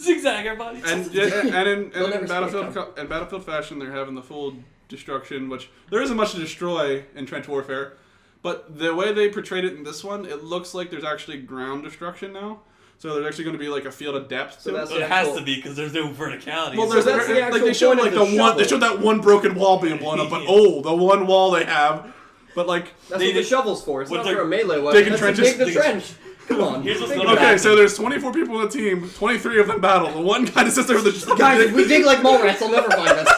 Zigzag, everybody. And They'll in never Battlefield fashion, they're having the full destruction, which there isn't much to destroy in Trench Warfare. But the way they portrayed it in this one, it looks like there's actually ground destruction now. So there's actually going to be like a field of depth. So to that's it. It the has actual- to be because there's no verticality. Well, So there's that's the like actual they showed point like of the the one. They shovel. showed that one broken wall being blown up, but the one wall they have. But like, That's They what the did- shovel's for. It's what not they're- for a melee weapon. digging That's trenches- to dig the digging- trench. Come on. Here's what's Think gonna about okay, it. so there's 24 people on the team, 23 of them battle. The one guy just sits there with the Guys, if we dig like mole rats, they'll never find us.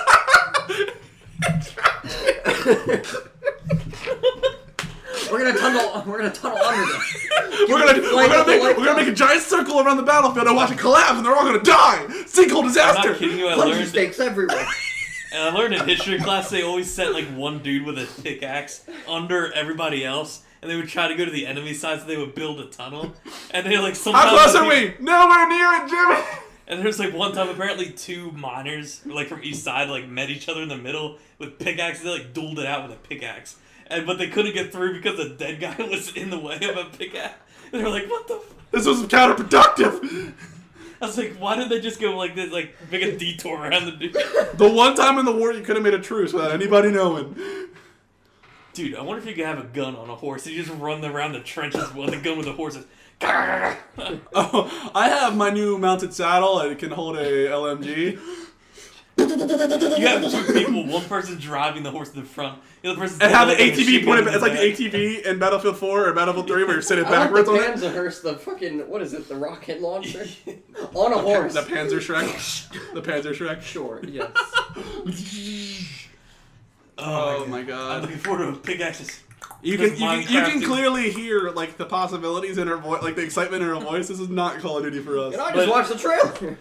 We're gonna tunnel under them. We're gonna make a giant circle around the battlefield and watch it collapse, and they're all gonna die. Sinkhole I'm disaster. not kidding you. I Punch learned, stakes everywhere. and I learned in history class they always set like one dude with a pickaxe under everybody else, and they would try to go to the enemy side, so they would build a tunnel. And they like sometimes. How close are we? Nowhere near it, Jimmy. And there's like one time apparently 2 miners like from each side like met each other in the middle with pickaxes. They like dueled it out with a pickaxe, but they couldn't get through because the dead guy was in the way of a pickaxe. And they were like, "What the?" This was counterproductive. I was like, "Why did they just go like this? Like make a detour around the dude?" The one time in the war you could have made a truce without anybody knowing. Dude, I wonder if you could have a gun on a horse. You just run around the trenches with a gun with the horses. Oh, I have my new mounted saddle and it can hold a LMG. You have 2 people, one person driving the horse in the front, the other person. And have the like a ATV machine pointed. gun It's like in the back. ATV in Battlefield 4 or Battlefield 3 where you're sitting I like backwards the on it. Panzerhearst, the fucking, what is it, the rocket launcher? On a horse. The Panzer Shrek. The Panzer Shrek. Sure, yes. Oh my I'm god. looking forward to pickaxes. You Because can Minecraft- clearly hear like the possibilities in her voice, like the excitement in her voice. This is not Call of Duty for us. And I But- just watched the trailer.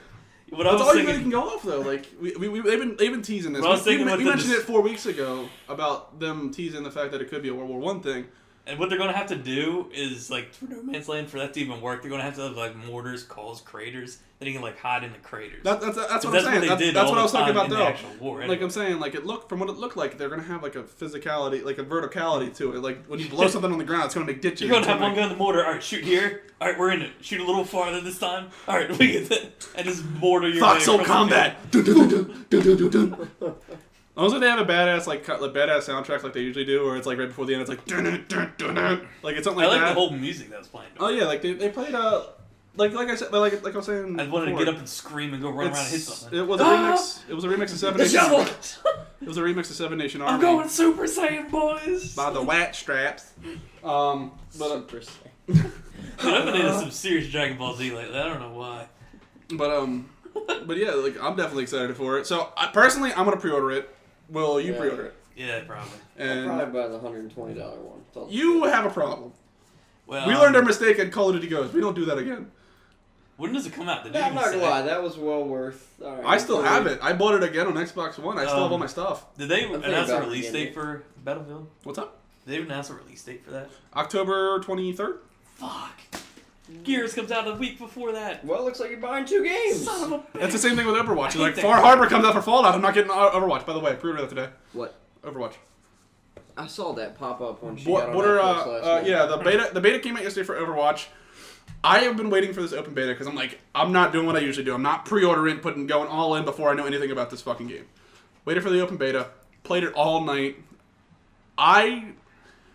What I That's was all you really thinking, can go off though. Like they've been teasing this. Well, I was thinking we with the mentioned dis- it 4 weeks ago about them teasing the fact that it could be a World War I thing. and what they're gonna have to do is like for No Man's Land, for that to even work, they're gonna have to have like mortars cause craters that you can like hide in the craters. That's what I'm That's saying. what they That's, did that's all what I was the talking time about in the though. actual war. Like anyway. I'm saying, like it looked from what it looked like, they're gonna have like a physicality, like a verticality to it. Like when you blow something on the ground, it's gonna make ditches. You're gonna It's have gonna one gun in the mortar. All right, shoot here. All right, we're in it. Shoot a little farther this time. All right, we get it. And just mortar your way Foxhole across the combat. Also, they have a badass badass soundtrack like they usually do, where it's like right before the end, it's like like it's something field. like I like that. the whole music that was playing. Oh yeah, like they played like I said, like I was saying. I wanted to before, get up and scream and go run around and hit something. It was a remix. It was a remix of Seven The Nation. shovel! It was a remix of Seven Nation Army I'm going Super Saiyan, boys. by the Wat Straps. But Super Dude, I've been into some serious Dragon Ball Z lately. I don't know why. but yeah, like I'm definitely excited for it. So personally, I'm gonna pre-order it. Will you Yeah. pre-order it? Yeah, probably. I'll And probably buy the $120 one. It's all- you have a problem. Well, We learned our mistake at Call of Duty Ghosts. We don't do that again. when does it come out? Did Nah, you I'm even not say? gonna lie, that was well worth. Alright, I still have it. I bought it again on Xbox One. I still have all my stuff. Did they thinking announce a about release getting date it. for Battlefield? What's up? Did they announce a release date for that? October 23rd. Fuck. Gears comes out a week before that. Well, looks like you're buying 2 games. Son of a bitch. That's the same thing with Overwatch. It's hate like that. Far Harbor comes out for Fallout. I'm not getting Overwatch. By the way, I pre-ordered that today. What? Overwatch. I saw that pop up when she What? got on What are? Netflix last night. Yeah, the beta came out yesterday for Overwatch. I have been waiting for this open beta because I'm like, I'm not doing what I usually do. I'm not pre-ordering, going all in before I know anything about this fucking game. Waited for the open beta. Played it all night. I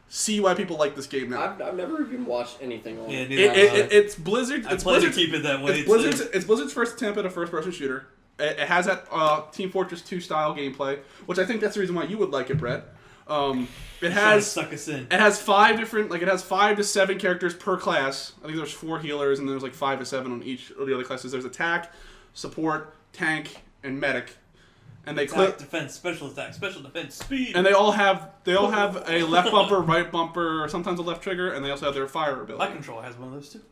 see why people like this game now. I've never even watched anything on it. It's Blizzard. I plan to keep it that way. It's Blizzard's first attempt at a first-person shooter. It has that Team Fortress 2 style gameplay, which I think that's the reason why you would like it, Brett. It has suck us in. It has 5 different, like it has 5 to 7 characters per class. I think there's 4 healers and there's like 5 to 7 on each of the other classes. There's attack, support, tank, and medic. And they attack, defense, special attack, special defense, speed. And they all have a left bumper, right bumper, or sometimes a left trigger, and they also have their fire ability. My controller has one of those too.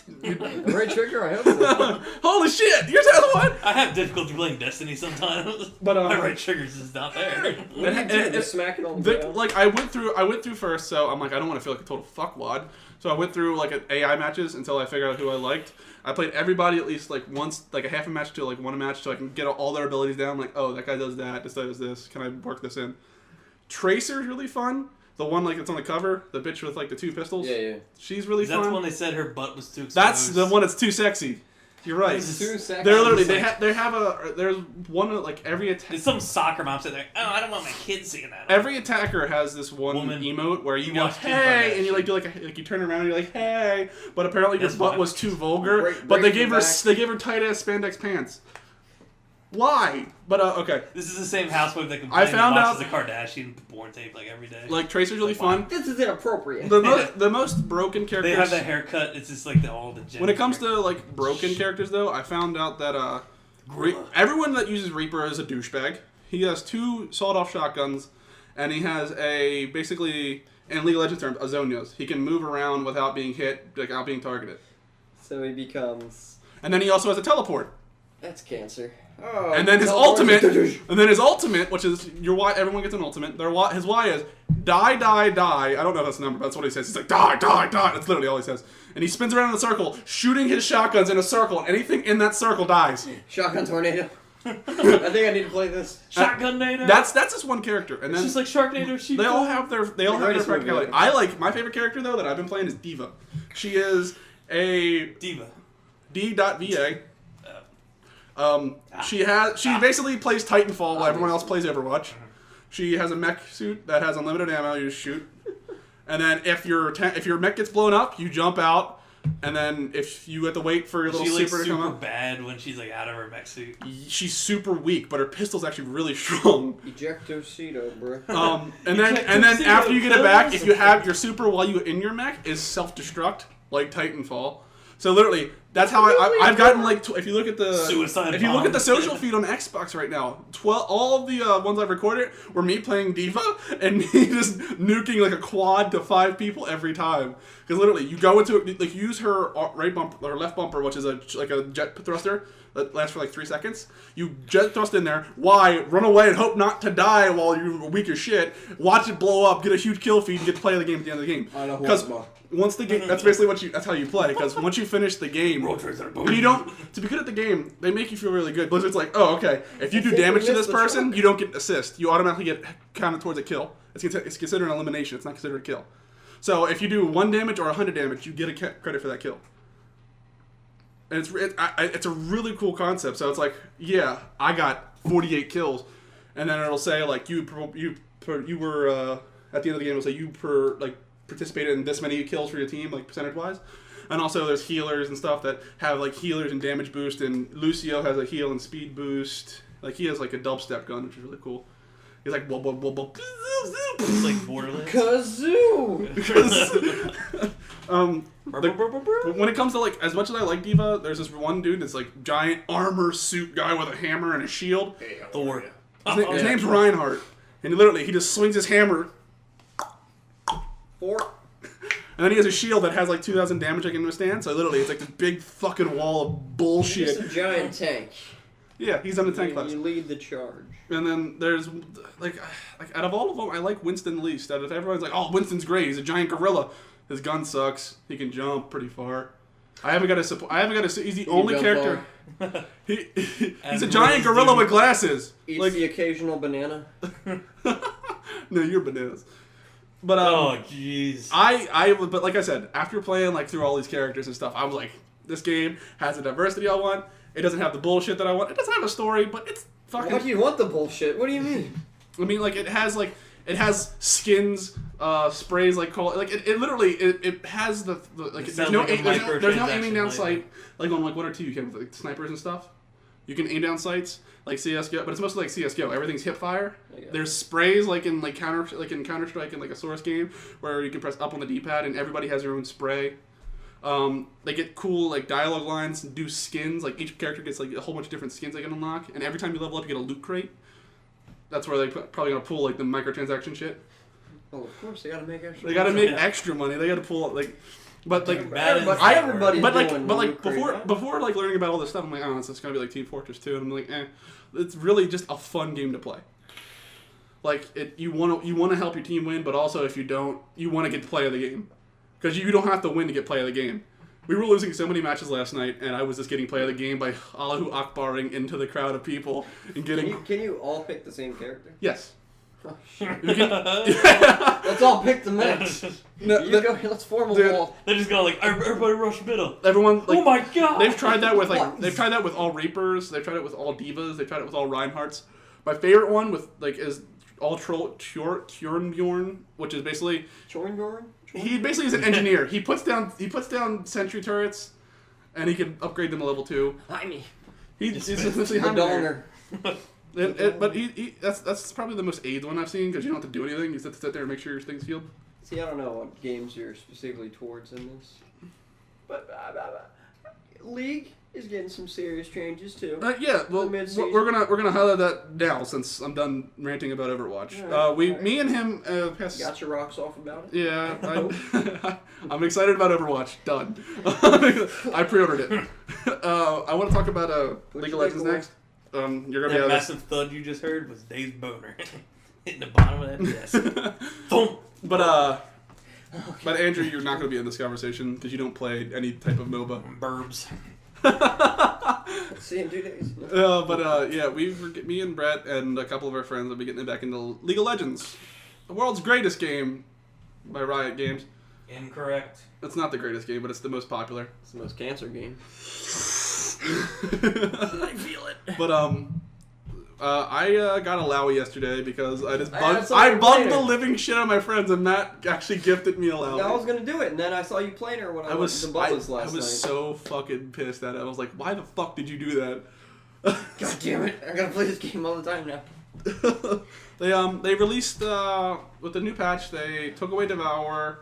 Right trigger, I hope so. Holy shit! Yours has one. I have difficulty playing Destiny sometimes, but my right trigger's just not there. Just smack it on the ground. Like I went through first, so I'm like I don't want to feel like a total fuckwad. So I went through like AI matches until I figured out who I liked. I played everybody at least like once, like a half a match to like one match, so I can get all their abilities down. I'm like, oh, that guy does that. This guy does this. Can I work this in? Tracer's really fun. The one like that's on the cover, the bitch with like the 2 pistols. Yeah. She's really fun. That's when they said her butt was too exposed. That's the one that's too sexy. You're right. It's too sexy. They're literally there's one like every attack. It's some soccer mom sitting there. Oh, I don't want my kids seeing that. Every attacker has this one emote where you go hey, and you like do like you turn around and you're like hey, but apparently your butt was too vulgar. But they gave her tight ass spandex pants. Why? But okay. This is the same housewife that complains and watches the Kardashian porn tape like every day. Like Tracer's really fun. This is inappropriate. The most broken characters. They have that haircut. It's just like all the. When it comes to like broken characters, though, I found out that everyone that uses Reaper is a douchebag. He has 2 sawed-off shotguns, and he has a basically, in League of Legends terms, a Zonios. He can move around without being hit, like without being targeted. So he becomes. And then he also has a teleport. That's cancer. Oh, and then his ultimate, which is your Y. Everyone gets an ultimate. His Y is die, die, die. I don't know if that's the number, but that's what he says. He's like die, die, die. That's literally all he says. And he spins around in a circle, shooting his shotguns in a circle, and anything in that circle dies. Shotgun tornado. I think I need to play this. Shotgun tornado. That's just one character, and then it's just like Sharknado. They all have their practicality. I like my favorite character though that I've been playing is Diva. She is a Diva. D.Va. She basically plays Titanfall while everyone else plays Overwatch. She has a mech suit that has unlimited ammo. You just shoot, and then if your mech gets blown up, you jump out, and then if you have to wait for your little super to come out. She's super bad when she's like out of her mech suit. She's super weak, but her pistol's actually really strong. Ejectocito, bro. And then after you get it back, if you have your super while you in your mech is self-destruct like Titanfall. So literally, that's how I've gotten like if you look at the social feed on Xbox right now, all of the ones I've recorded were me playing Diva and me just nuking like a quad to 5 people every time. Because literally, you go into like use her right bumper or left bumper, which is a jet thruster that lasts for like 3 seconds. You jet thrust in there. Why? Run away and hope not to die while you're weak as shit. Watch it blow up, get a huge kill feed, and get to play the game at the end of the game. Because once the game, that's basically that's how you play. Because once you finish the game, you don't. To be good at the game, they make you feel really good. Blizzard's like, oh, okay. If you do damage to this person, you don't get assist. You automatically get counted towards a kill. It's considered an elimination. It's not considered a kill. So if you do 1 damage or 100 damage, you get a credit for that kill. And it's a really cool concept. So it's like, yeah, I got 48 kills, and then it'll say like you were at the end of the game. It'll say you participated in this many kills for your team, like percentage wise. And also there's healers and stuff that have like healers and damage boost, and Lucio has a heal and speed boost. Like he has like a dubstep gun, which is really cool. He's like whoa whoa whoa whoa. It's like Borderlands. Kazoo. When it comes to like, as much as I like Diva, there's this one dude that's like giant armor suit guy with a hammer and a shield. Thor. His name's Reinhardt, and he just swings his hammer. And then he has a shield that has like 2,000 damage I can withstand. So literally, it's like this big fucking wall of bullshit. He's a giant tank. Yeah, he's on the tank class. You lead the charge. And then there's like out of all of them, I like Winston least. Out of everyone's like, oh, Winston's great. He's a giant gorilla. His gun sucks. He can jump pretty far. He's the only character. He's a giant gorilla with glasses. Eats like the occasional banana. No, you're bananas. But oh jeez. But like I said, after playing like through all these characters and stuff, I was like, this game has the diversity I want. It doesn't have the bullshit that I want. It doesn't have a story, but fucking. Why do you want the bullshit? What do you mean? I mean, like it has skins, sprays, like it literally it has the like It there's sounds no like a there's no aiming down microtransaction, sight like on like 1 or 2 you can with like snipers and stuff. You can aim down sights like CS:GO, but it's mostly like CS:GO. Everything's hip fire. There's sprays like in Counter Strike and like a Source game where you can press up on the D-pad and everybody has their own spray. They get cool like dialogue lines, do skins. Like each character gets like a whole bunch of different skins they can unlock, and every time you level up, you get a loot crate. That's where they're probably gonna pull like the microtransaction shit. Oh, of course they gotta make extra. They gotta make extra money. They gotta pull like, but like everybody's before like learning about all this stuff, I'm like, oh, it's gonna be like Team Fortress 2, and I'm like, it's really just a fun game to play. Like you wanna help your team win, but also if you don't, you wanna get to play of the game, because you don't have to win to get play of the game. We were losing so many matches last night, and I was just getting play of the game by Allahu Akbaring into the crowd of people and getting. Can you all pick the same character? Yes. Oh, shit. Let's all pick the match. Let's form a wall. They're just going like, everybody rush middle. Everyone. Like, oh my god. They've tried that with all Reapers. They've tried it with all Divas. They've tried it with all Reinhardts. My favorite one with like is all Tjornbjorn, which is basically. Tjornbjorn. He basically is an engineer. He puts down sentry turrets, and he can upgrade them to level 2. He's essentially Donger. But that's probably the most AIDS one I've seen, because you don't have to do anything. You just have to sit there and make sure your thing's healed. See, I don't know what games you're specifically towards in this, but League is getting some serious changes too. Yeah, well, we're gonna highlight that now since I'm done ranting about Overwatch. Right, me and him got your rocks off about it. Yeah, I'm excited about Overwatch. Done. I pre-ordered it. I want to talk about League of Legends next. You're gonna that be massive thud you just heard was Dave's boner hitting the bottom of that desk. Boom. But Andrew, you're not gonna be in this conversation because you don't play any type of MOBA. Burbs. See in 2 days. Yeah, me and Brett and a couple of our friends will be getting back into League of Legends, the world's greatest game by Riot Games. Incorrect. It's not the greatest game, but it's the most popular. It's the most cancer game. I feel it. But I got a Lowy yesterday because I bugged the living shit out of my friends, and Matt actually gifted me a Lowy. I was gonna do it, and then I saw you playing her when I went to the Bubbles last night. I was so fucking pissed at it. I was like, why the fuck did you do that? God damn it! I gotta play this game all the time now. They released with the new patch. They took away Devour.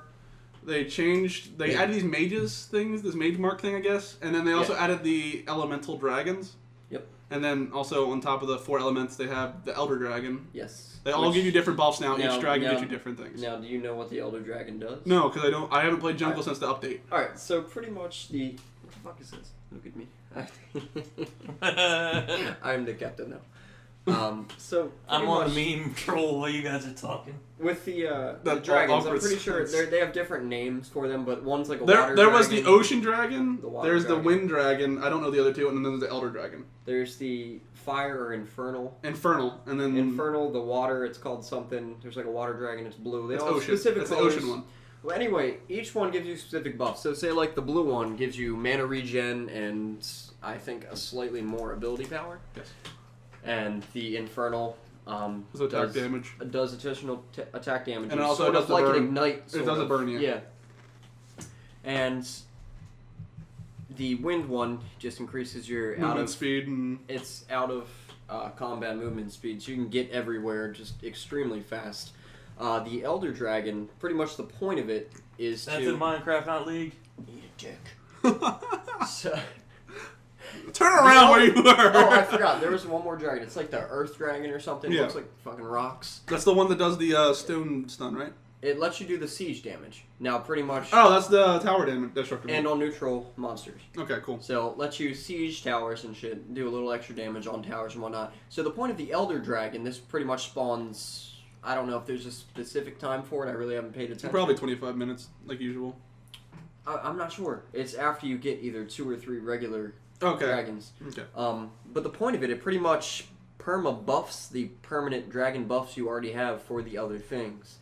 They added these mages things, this mage mark thing, I guess, and then they also added the elemental dragons. Yep. And then also on top of the 4 elements, they have the Elder Dragon. Yes. They all give you different buffs now. Each dragon gives you different things. Now, do you know what the Elder Dragon does? No, because I haven't played Jungle since the update. All right, so pretty much what the fuck is this? Look at me. I'm the captain now. So I'm on a meme troll while you guys are talking. With the dragons, I'm pretty sure they have different names for them, but one's like a water dragon. There was the ocean dragon, there's dragon. the wind dragon, I don't know the other two, and then there's the elder dragon. There's the fire or infernal. And then... Infernal, the water, it's called something. There's like a water dragon, it's blue. They it's all ocean. specific It's colors. the ocean one. Well, anyway, each one gives you specific buffs. So say like the blue one gives you mana regen and I think a slightly more ability power. Yes. And the infernal does attack damage. Does additional attack damage. And it also sort does of like burn. an ignite. It does a burn, yeah. Yeah. And the wind one just increases your movement speed and it's out of combat movement speed, so you can get everywhere just extremely fast. The Elder Dragon, pretty much the point of it is That's in Minecraft, not League. Eat a dick. So, turn around where you were! Oh, I forgot. There was one more dragon. It's like the Earth Dragon or something. It looks like fucking rocks. That's the one that does the stone stun, right? It lets you do the siege damage. Now, pretty much... Oh, that's the tower damage. Destructive. And on neutral monsters. Okay, cool. So, it lets you siege towers and shit, do a little extra damage on towers and whatnot. So, the point of the Elder Dragon, this pretty much spawns... I don't know if there's a specific time for it. I really haven't paid attention. Probably 25 minutes, like usual. I'm not sure. It's after you get either 2 or 3 regular dragons. Okay. But the point of it pretty much perma-buffs the permanent dragon buffs you already have for the other things.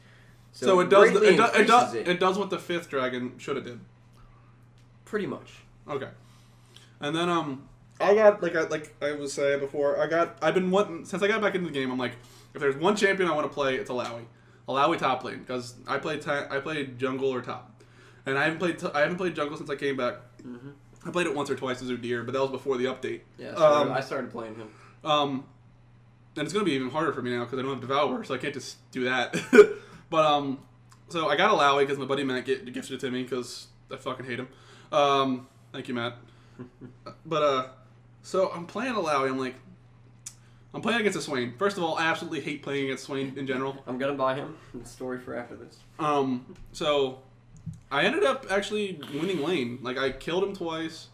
So it does it does what the 5th dragon should have did. Pretty much. Okay. And then I got like I was saying before. I've been wanting since I got back into the game. I'm like, if there's one champion I want to play, it's Alawi top lane because I played jungle or top, and I haven't played jungle since I came back. Mm-hmm. I played it once or twice as Udyr, but that was before the update. Yeah, I started playing him. And it's gonna be even harder for me now because I don't have Devour, so I can't just do that. But so I got Alawi because my buddy Matt gifted it to me because I fucking hate him. Thank you, Matt. But so I'm playing Alawi. I'm playing against a Swain. First of all, I absolutely hate playing against Swain in general. I'm gonna buy him. The story for after this. So I ended up actually winning lane. Like I killed him twice.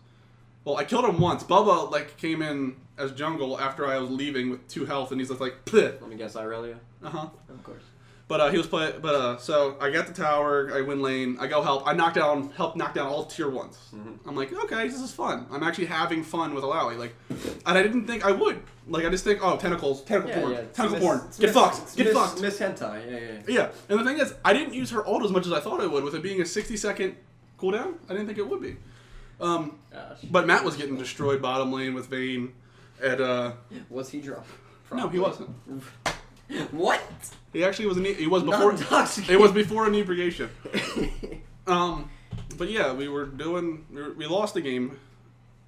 Well, I killed him once. Bubba came in as jungle after I was leaving with 2 health, and he's just like, Pleh. Let me guess, Irelia. Of course. But he was playing. But so I got the tower. I win lane. I go help. I knock down all tier 1s. Mm-hmm. I'm like, okay, this is fun. I'm actually having fun with Alawi. And I didn't think I would. I just think, oh, tentacle porn. Get fucked. Miss Hentai. Yeah. Yeah, and the thing is, I didn't use her ult as much as I thought I would. With it being a 60-second cooldown, I didn't think it would be. But Matt was getting destroyed bottom lane with Vayne. Was he drunk? No, he wasn't. What? He actually was. He was before. It was before inebriation. But yeah, we lost the game.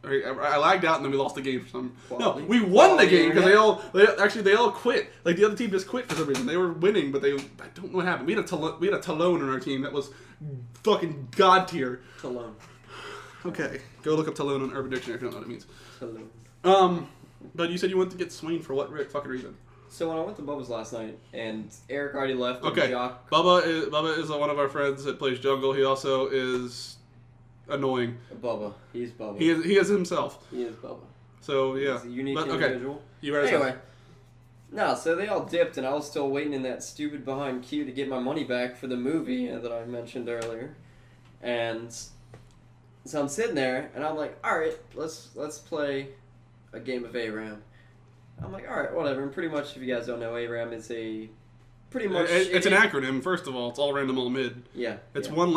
I lagged out and then we lost the game for some. No, we won the game because they all quit. The other team just quit for some reason. They were winning, but I don't know what happened. We had a Talon on our team that was fucking god tier. Talon. Okay, go look up Talon on Urban Dictionary if you don't know what it means. Talon. But you said you wanted to get Swain for what fucking reason? So when I went to Bubba's last night, and Eric already left. Okay, Bubba is one of our friends that plays jungle. He also is annoying. Bubba. He's Bubba. He is himself. He is Bubba. So yeah. He's a unique individual. Okay. You ready? Anyway. No, so they all dipped, and I was still waiting in that stupid behind queue to get my money back for the movie that I mentioned earlier. And so I'm sitting there, and I'm like, all right, let's play a game of ARAM. I'm like, all right, whatever. And pretty much, if you guys don't know, ARAM is it's an acronym. First of all, it's all random, all mid. Yeah. It's one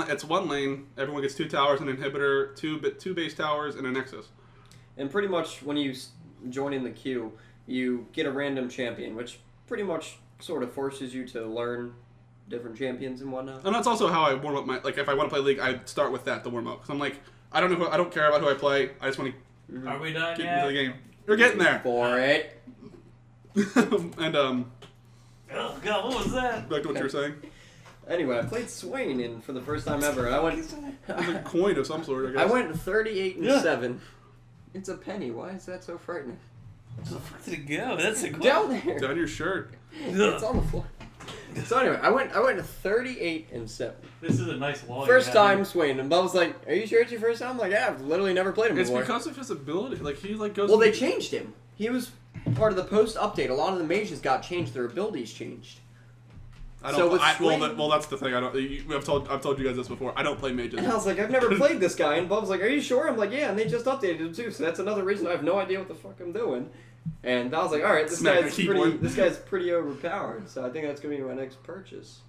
lane. Everyone gets 2 towers, an inhibitor, 2 base towers, and a nexus. And pretty much, when you join in the queue, you get a random champion, which pretty much sort of forces you to learn different champions and whatnot. And that's also how I warm up my if I want to play League, I start with that to warm up because I'm like, I don't care about who I play. I just want to Are we done get yet? into the game. You're getting there. For it. And oh god, what was that? Back to what you were saying. Anyway, I played Swain in for the first time ever, and I went. It was a coin of some sort, I guess. I went 38-7. It's a penny. Why is that so frightening? Where the fuck did it go? That's a down there. Down your shirt. It's on the floor. So anyway, I went 38-7. This is a nice log. First time Swain, and Bob was like, "Are you sure it's your first time?" I'm like, "Yeah, I've literally never played him before." It's because of his ability. He goes. Well, they changed him. He was part of the post update. A lot of the mages got changed. Their abilities changed. Well, that's the thing. I've told you guys this before. I don't play mages. And I was like, I've never played this guy. And Bob's like, "Are you sure?" I'm like, "Yeah." And they just updated him too. So that's another reason I have no idea what the fuck I'm doing. And I was like, all right, this guy's pretty overpowered. So I think that's gonna be my next purchase.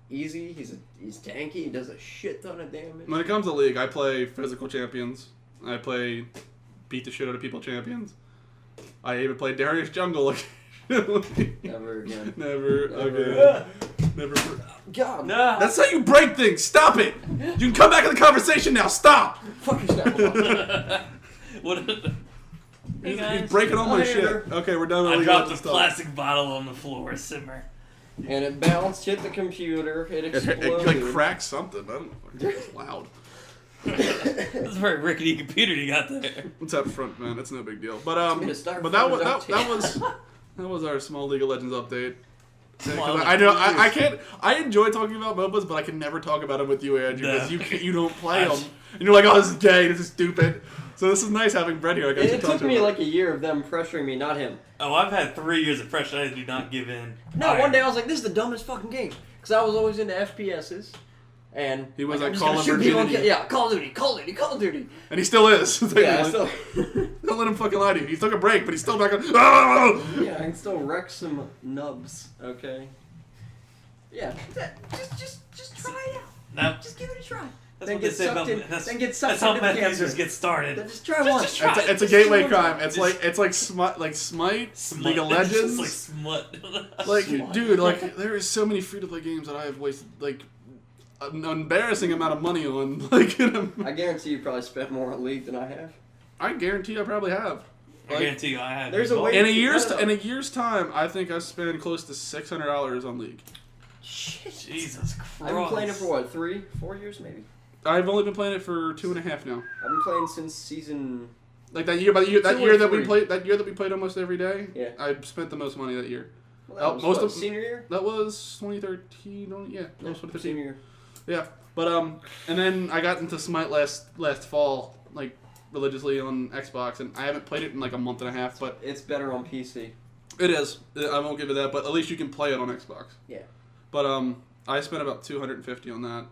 Easy. He's tanky. He does a shit ton of damage. When it comes to League, I play physical champions. I play beat the shit out of people champions. I even play Darius Jungle. Never again. Never again. Never. God. No. That's how you break things. Stop it. You can come back in the conversation now. Stop. Fuck yourself. Hey guys. He's breaking all my shit. Okay, we're done with I League dropped a of Legends plastic bottle on the floor. Simmer. And it bounced, hit the computer, it exploded. It cracked something. It's loud. That's a very rickety computer you got there. It's up front, man. It's no big deal. But that was our small League of Legends update. I enjoy talking about MOBAs, but I can never talk about them with you, Andrew, because you don't play them, and you're like, oh, this is gay, this is stupid. So this is nice having Brett here. It took me like a year of them pressuring me, not him. Oh, I've had 3 years of pressure. I do not give in. No, one day I was like, this is the dumbest fucking game, because I was always into FPSs. And he was like Call of Duty. Yeah, Call of Duty. And he still is. Yeah, still. Don't let him fucking lie to you. He took a break, but he's still back on. Oh! Yeah, I can still wreck some nubs. Okay. Yeah, just try it out. No. Just give it a try. That's then what get they say sucked about in. that's, Then get that's sucked how into the meth cancer. users get started. Then just try once. try it. It's a Just gateway one crime. time. It's like Smite, Smut. League of It's Legends. just like smut. Like, Smut. dude, like there is so many free-to-play games that I have wasted like an embarrassing amount of money on. Like, I guarantee you probably spent more on League than I have. I guarantee I probably have. I guarantee you, I have. There's a both. way- In No. a year's time, I think I spent close to $600 on League. Shit. Jesus Christ. I've been playing it for what, 3, 4 years maybe? I've only been playing it for 2.5 now. I've been playing since season. Like that year, that 2 year or that we 3. played, that year that we played almost every day. Yeah. I spent the most money that year. Well, that was, most what, of- senior year? That was 2013. Yeah, that was 2013. Senior year. Yeah, but and then I got into Smite last fall, like religiously on Xbox, and I haven't played it in like a month and a half. But It's better on PC. it is. I won't give it that, but at least you can play it on Xbox. Yeah. But I spent about $250 on that.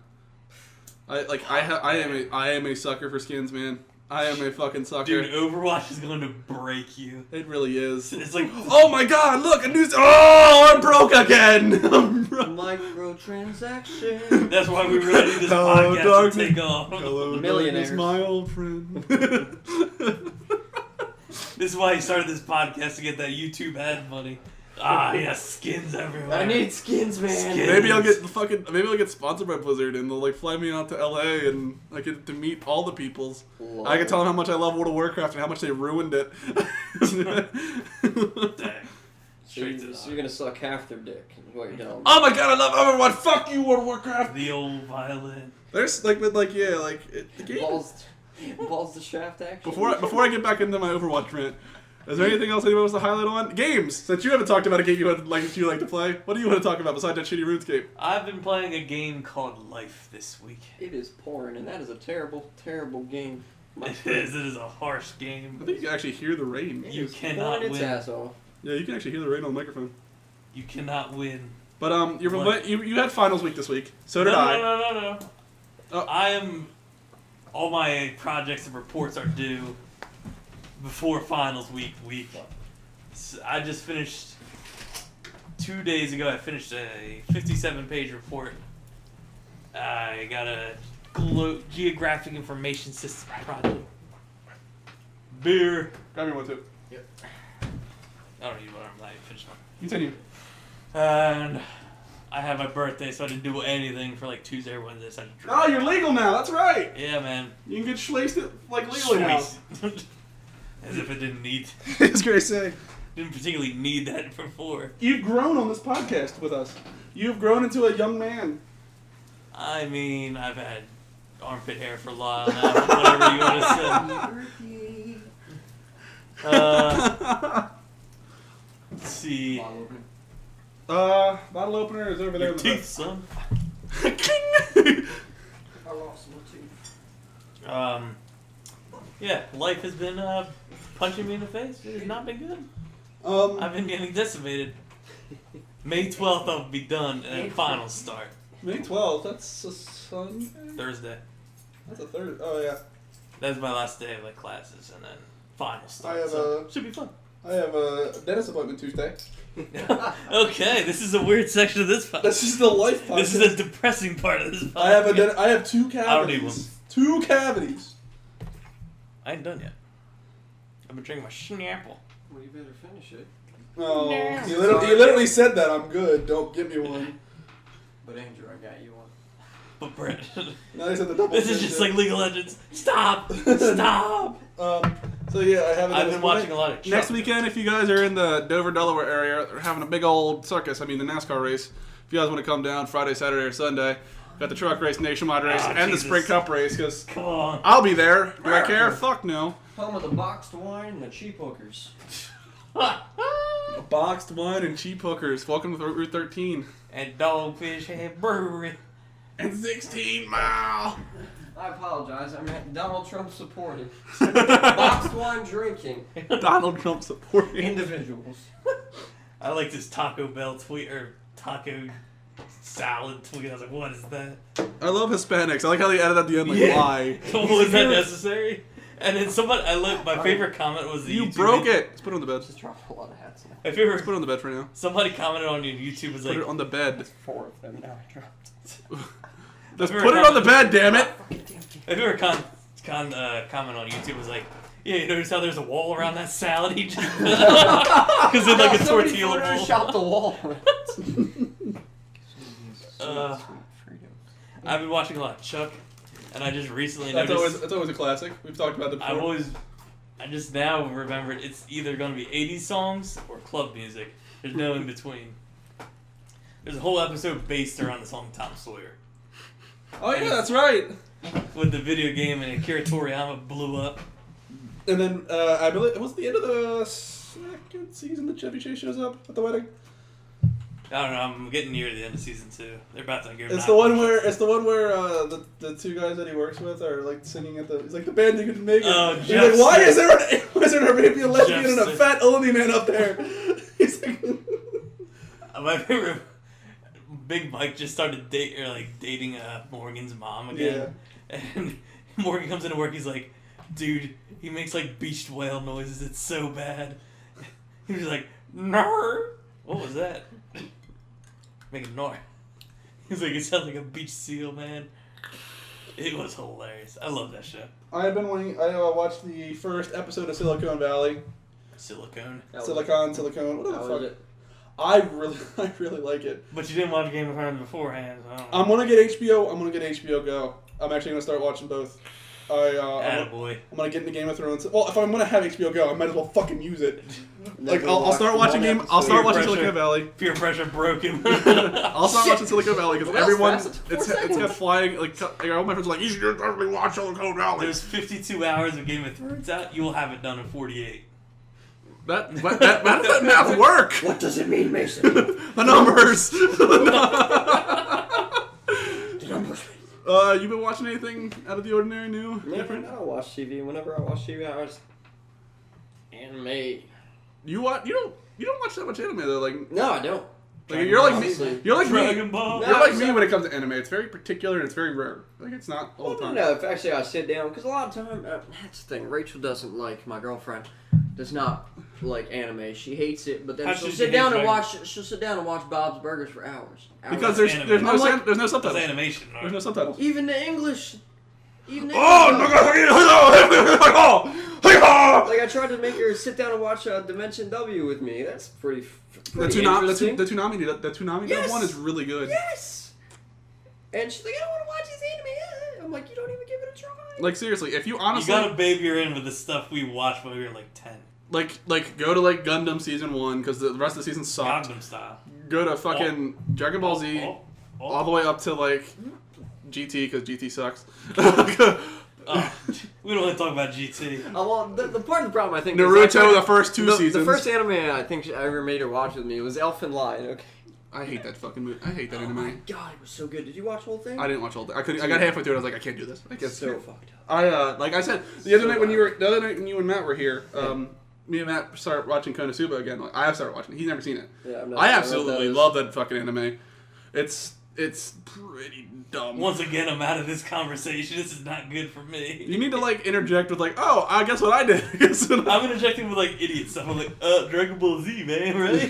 I am a sucker for skins, man. I am a fucking sucker. Dude, Overwatch is going to break you. It really is. It's like, Oh my god, look, a new... Oh, I'm broke again! I'm broke. Microtransaction. that's why we really need this Hello, podcast darkness. to take off. Hello, Millionaires. darkness, my old friend. This is why he started this podcast, to get that YouTube ad money. Ah, yes, skins everywhere. I need skins, man. Skins. Maybe I'll get sponsored by Blizzard and they'll like fly me out to LA and I get to meet all the peoples. Lol. I can tell them how much I love World of Warcraft and how much they ruined it. Dang. So Straight to you're gonna suck half their dick. Is what you're telling me. Oh my god, I love Overwatch. Fuck you, World of Warcraft. the old violin. There's like, but like, yeah, like the game. Balls the shaft action. Before I get back into my Overwatch rant, is there anything else anyone wants to highlight on? Games. Since you haven't talked about a game you like to play, what do you want to talk about besides that shitty RuneScape? I've been playing a game called Life this week. It is porn, and that is a terrible, terrible game. My It is a harsh game. I think you can actually hear the rain. It You is cannot pouring its win. ass off. Yeah, you can actually hear the rain on the microphone. You cannot win. But you had finals week this week. So did No. Oh. I am. All my projects and reports are due before finals week. So I just finished 2 days ago. I finished a 57-page report. I got a geographic information system project. Beer. Grab me one too. I don't need one. I'm not even finished one. Continue. And I had my birthday, so I didn't do anything for like Tuesday or Wednesday. So I had to drink. Oh, you're legal now. That's right. Yeah, man. You can get schlaced it like legally now. Sweet. As if it didn't need, I was gonna say. didn't particularly need that before. You've grown on this podcast with us. You've grown into a young man. I mean, I've had armpit hair for a while now. Whatever you want to say. Let's see. Bottle opener is over there. Your in the teeth, son. back. I lost my tooth. Yeah, life has been punching me in the face. It has not been good. I've been getting decimated. May 12th, I'll be done, and then finals start. May 12th. That's a Sunday. Thursday. That's a Thursday. Oh yeah. That's my last day of like classes, and then finals start. I have so should be fun. I have a dentist appointment Tuesday. Okay, this is a weird section of this podcast. This is the life podcast. This is a depressing part of this podcast. I have 2 cavities. I don't need one. 2 cavities. I ain't done yet. I've been drinking my Snapple. Well, you better finish it. Oh, No. he literally said that. I'm good. Don't give me one. But Andrew, I got you one. But Brett, Now he said the double. this is just like League of Legends. Stop! Stop! So yeah, I have. I've been watching a lot of Next Chuck. weekend, if you guys are in the Dover, Delaware area, they're having a big old circus. I mean, the NASCAR race. If you guys want to come down Friday, Saturday, or Sunday, got the truck race, nationwide race, Oh, and Jesus. the Sprint Cup race. Because Come on. I'll be there. Do I care? Fuck no. Home of the boxed wine and the cheap hookers. Boxed wine and cheap hookers. Welcome to Route 13 And Dogfish Head Brewery. and 16 Mile. I apologize. I meant Donald Trump supported. Boxed wine drinking Donald Trump supporting. individuals. I like this Taco Bell tweet, or taco salad tweet. I was like, what is that? I love Hispanics. I like how they added at the end, like, Yeah. why? Was that necessary? And then somebody, my favorite comment was the You YouTube broke vid- it. Let's put it on the bed. Just dropped a lot of hats now. My favorite, Let's put it on the bed for now. somebody commented on your YouTube was Put like, it on the bed. 4 of them now. I dropped. Just put it on the bed, damn it. Have you ever comment on YouTube was like, yeah, you notice how there's a wall around that salad he just because it's like a tortilla bowl. Shout the wall. I've been watching a lot of Chuck, and I just recently noticed. That's always a classic. We've talked about that before. I just now remembered it's either going to be 80s songs or club music. There's no in between. There's a whole episode based around the song Tom Sawyer. Oh yeah, that's right. With the video game and Akira Toriyama blew up. And then I believe it was the end of the second season that Chevy Chase shows up at the wedding. I don't know. I'm getting near the end of season 2. They're about to give. It's the one where the two guys that he works with are like singing at the. It's like the band you could make. Oh, He's like, why is there an Arabian lesbian Jeff and a Smith. fat only man up there? He's like, my favorite. Big Mike just started dating Morgan's mom again, and Morgan comes into work. He's like, dude, he makes like beached whale noises. It's so bad. He was like, "Nar." What was that? Making noise. He's like, it sounds like a beach seal, man. It was hilarious. I love that show. I watched the first episode of Silicon Valley. Silicone. Silicon. Whatever the fuck. I really like it. But you didn't watch Game of Thrones beforehand. So I'm gonna get HBO. I'm gonna get HBO Go. I'm actually gonna start watching both. Attaboy. I'm gonna get into Game of Thrones. Well, if I'm gonna have HBO Go, I might as well fucking use it. Like I'll start watching Silicon Valley. Peer pressure broken. I'll start watching Silicon Valley because everyone it's seconds. got flying like all my friends are like, you should definitely watch Silicon Valley. There's 52 hours of Game of Thrones out. You will have it done in 48. How does that math work? What does it mean, Mason? The numbers. You been watching anything out of the ordinary new? Man, I don't watch TV. Whenever I watch TV, I watch anime. You don't watch that much anime though. Like No, I don't. like you're like me. You're like Dragon me. Ball. You're like me when it comes to anime. It's very particular and it's very rare. Like it's not all the time. No, if actually I sit down, because a lot of time, that's the thing. Rachel doesn't like, my girlfriend does not like anime. She hates it, but then she'll sit down and watch Bob's Burgers for hours. Because there's no That's subtitles. animation. Right? There's no subtitles. Even the English. Like I tried to make her sit down and watch Dimension W with me. That's pretty interesting. The Toonami Yes. one is really good. Yes. And she's like, I don't want to watch this anime. I'm like, you don't even give it a try. Like seriously, if you honestly You gotta baby her in with the stuff we watched when we were like 10. like go to like Gundam season 1 because the rest of the season sucked. Gangnam Style. Go to fucking Dragon Ball Z all the way up to like GT because GT sucks. We don't want to talk about GT. Well, the part of the problem I think Naruto, the first two seasons. The first anime I think I ever made her watch with me was Elfen Lied. Okay. I hate that fucking movie. I hate that anime. Oh my god, it was so good. Did you watch the whole thing? I didn't watch all. I couldn't. I got halfway through it. I was like, I can't do this. I guess so fucked up. I like I said the other night when you and Matt were here. Me and Matt started watching Konosuba again. Like, I have started watching it. He's never seen it. Yeah, I absolutely love that fucking anime. It's pretty dumb. Once again, I'm out of this conversation. This is not good for me. You need to like interject with like, oh, I guess what I did. I'm interjecting with like idiot stuff. I'm like, Dragon Ball Z, man, right?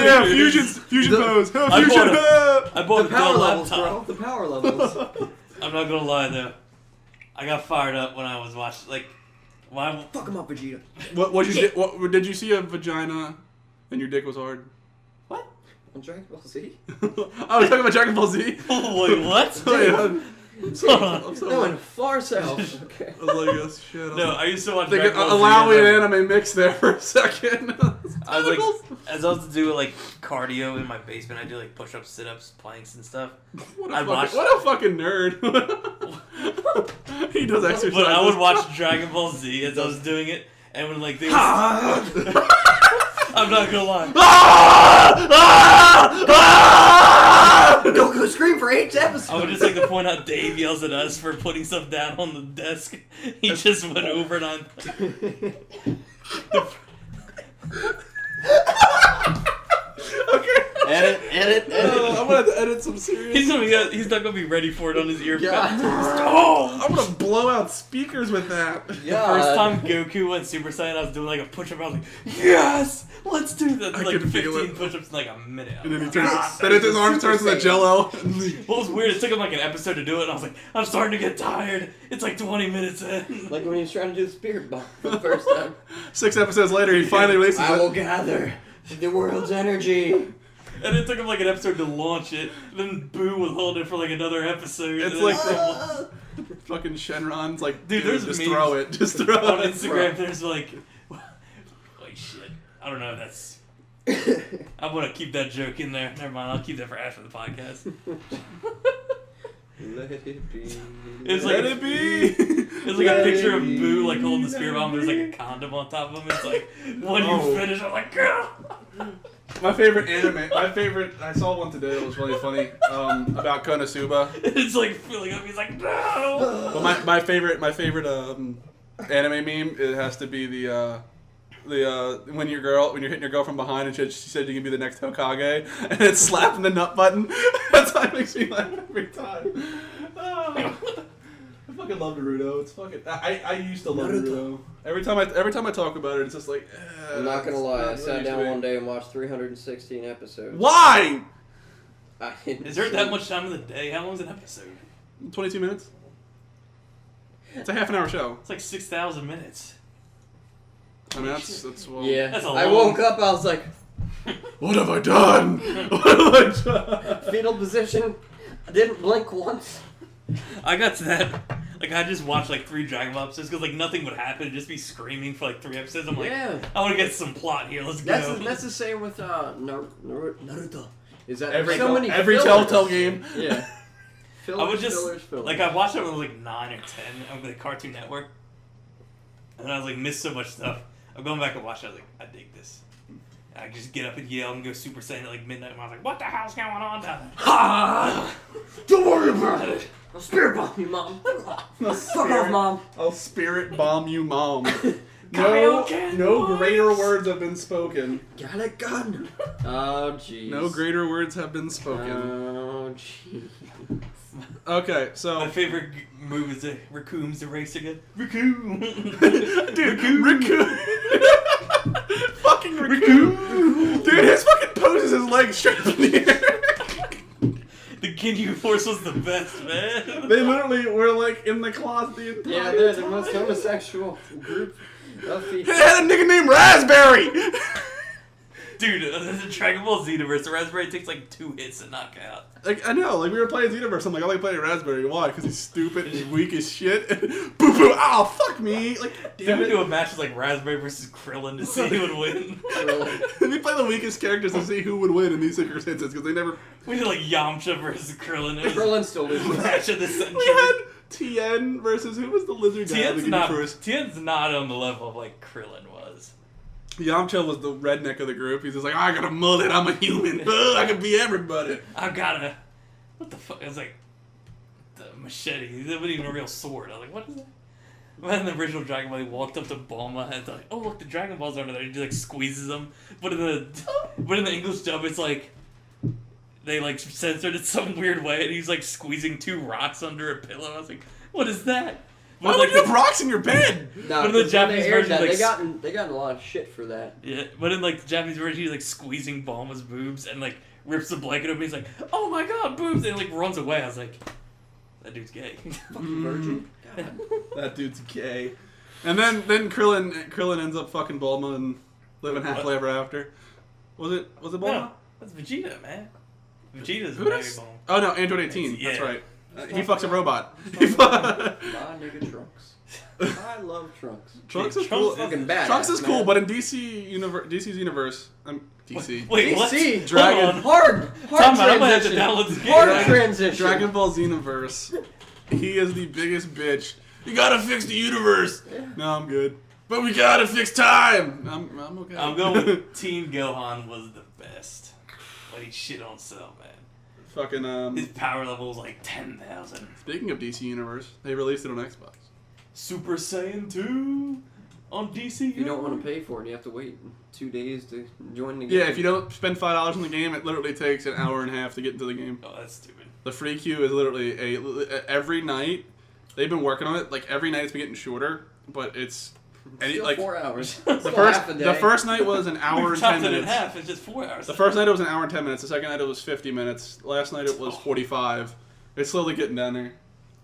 Yeah, fusion pose. I bought The a power Dell levels, laptop. bro. The power levels. I'm not gonna lie though, I got fired up when I was watching. Like, why? Fuck him up, Vegeta. What did you see a vagina and your dick was hard? What? On Dragon Ball Z? I was talking about Dragon Ball Z. Wait, what? No, in far south. Okay. I was like, oh, shit. No, I used to watch Dragon Ball Z. Allow me an anime mix there for a second. I was like, as I was doing like cardio in my basement, I do like push-ups, sit-ups, planks, and stuff. What a fucking nerd. He does exercise. But I would watch Dragon Ball Z as I was doing it, and when like they was, I'm not gonna lie. Goku scream for 8 episodes. I would just like to point out Dave yells at us for putting stuff down on the desk. He just went over and on. Okay. Edit. I'm gonna have to edit some serious. He's not gonna be ready for it on his earbuds. God. Oh, I'm gonna blow out speakers with that. Yeah. First time Goku went Super Saiyan, I was doing like a push-up. I was like, yes, let's do that. I Like could feel 15 it. push-ups in like a minute. And then he Like, turns. "Ah." Then his arm Super turns into Saiyan. Jello. What was weird, it took him like an episode to do it, and I was like, I'm starting to get tired. It's like 20 minutes in. Like when he was trying to do the spirit bomb for the first time. 6 episodes later, he finally releases I will it. gather the world's energy. And it took him like an episode to launch it. Then Boo was holding it for like another episode. It's and like then- fucking Shenron's like, Dude, there's just memes throw it. Just throw on it. Instagram, there's like, holy shit. I don't know if that's. I want to keep that joke in there. Never mind, I'll keep that for after the podcast. Let it be. It's Let like it be. It's like a picture of Boo like holding the spirit bomb. There's like a condom on top of him. It's like when Oh. you finish, I'm like, girl. My favorite anime. I saw one today that was really funny. About Konosuba. It's like filling up. He's like, no. But my favorite anime meme, it has to be the when you're hitting your girl from behind and she said you can be the next Hokage, and it's slapping the nut button. That's why it makes me laugh every time. Oh, I fucking love Naruto. It's fucking. I used to love Naruto. Every time I talk about it, it's just like. I'm not gonna lie, I not sat really down to me. one day and watched 316 episodes. Why? Is there that much time in the day? How long is an episode? 22 minutes. It's a half an hour show. It's like 6,000 minutes. I mean, that's well. Yeah. That's a I long- woke up, I was like, What have I done? What have I done? fetal position. I didn't blink once. I got to that. Like, I just watched like 3 Dragon Ball episodes because like nothing would happen. It'd just be screaming for like 3 episodes. I'm like, Yeah. I want to get some plot here. Let's go. That's the same with Naruto. Is that Every so many every fillers. Telltale game. Yeah. Fillers, I would just fillers. like I watched it when I was like 9 or 10 on the Cartoon Network, and I was like missed so much stuff. I'm going back and watch it. I was like, I dig this. I just get up and yell and go Super Saiyan at like midnight. And I was like, what the hell's going on down there? Ha! Don't worry about it. I'll spirit bomb you, mom. Fuck off, mom. I'll spirit bomb you, mom. Kyle can No voice. greater words have been spoken. Got a gun. Oh, jeez. No greater words have been spoken. Oh, jeez. Okay, My so favorite move is the Raccoon's the race again. Raccoon. dude, Raccoon. Fucking Raccoon. Dude, his fucking poses his legs straight up in the air. The Ginyu Force was the best, man. They literally were like in the closet the entire Yeah, they're the time. most homosexual group of They people. had a nigga named Raspberry. Dude, the Dragon Ball Xenoverse, the Raspberry takes like 2 hits to knock out. Like, I know, like, we were playing Xenoverse, I'm like, I like playing Raspberry. Why? Because he's stupid and he's weak as shit. Boo boo, ow, fuck me. Like, Did damn we it. do a match with like Raspberry versus Krillin to see who would win? We play the weakest characters to see who would win in these circumstances, because they never... We did like Yamcha versus Krillin. It was Krillin still loses. match of the century. We had Tien versus, who was the lizard guy? Tien's not, first? Tien's not on the level of like Krillin was. Yamcha was the redneck of the group. He's just like, I got a mullet, I'm a human. I can be everybody. I've got a... What the fuck? It was like... The machete. It wasn't even a real sword. I was like, what is that? But in the original Dragon Ball, he walked up to Bulma and it's like, oh look, the Dragon Balls are under there. He just like squeezes them. But in the English dub, it's like... They like censored it some weird way and he's like squeezing 2 rocks under a pillow. I was like, what is that? Why But, would like, you have rocks in your bed? No, But in the 'cause when Japanese they aired version, that, like, they got a lot of shit for that. Yeah, but in like the Japanese version, he's like squeezing Bulma's boobs and like rips the blanket open. He's like, "Oh my god, boobs!" And like runs away. I was like, "That dude's gay." Fucking virgin. God. That dude's gay. And then Krillin ends up fucking Bulma and living happily ever after. Was it Bulma? No, that's Vegeta, man. Vegeta's Who married does? Bulma. Oh no, Android 18. Yeah. That's right. He fucks a robot. My nigga Trunks. I love Trunks. Trunks Dude, is cool. Fucking badass. Trunks is cool, man. but in DC's universe, DC. Wait, what? DC, Dragon- Hold on. Hard Time out, I'm gonna have to transition. download this game. Hard now. transition. Dragon Ball's universe. He is the biggest bitch. You gotta fix the universe. Yeah. No, I'm good. But we gotta fix time. I'm okay. I'm going with Team Gohan was the best. But he shit on Cell, man. Fucking His power level was like 10,000. Speaking of DC universe, they released it on Xbox. Super Saiyan 2 on DC. If you don't want to pay for it, you have to wait 2 days to join the game. Yeah, if you don't spend $5 on the game, it literally takes an hour and a half to get into the game. Oh, that's stupid. The free queue is literally every night They've been working on it. Like every night it's been getting shorter, but it's Still like 4 hours. the first night was an hour and 10 minutes. In half. It's just 4 hours. The first night it was an hour and 10 minutes. The second night it was 50 minutes. Last night it was 45. It's slowly getting down there.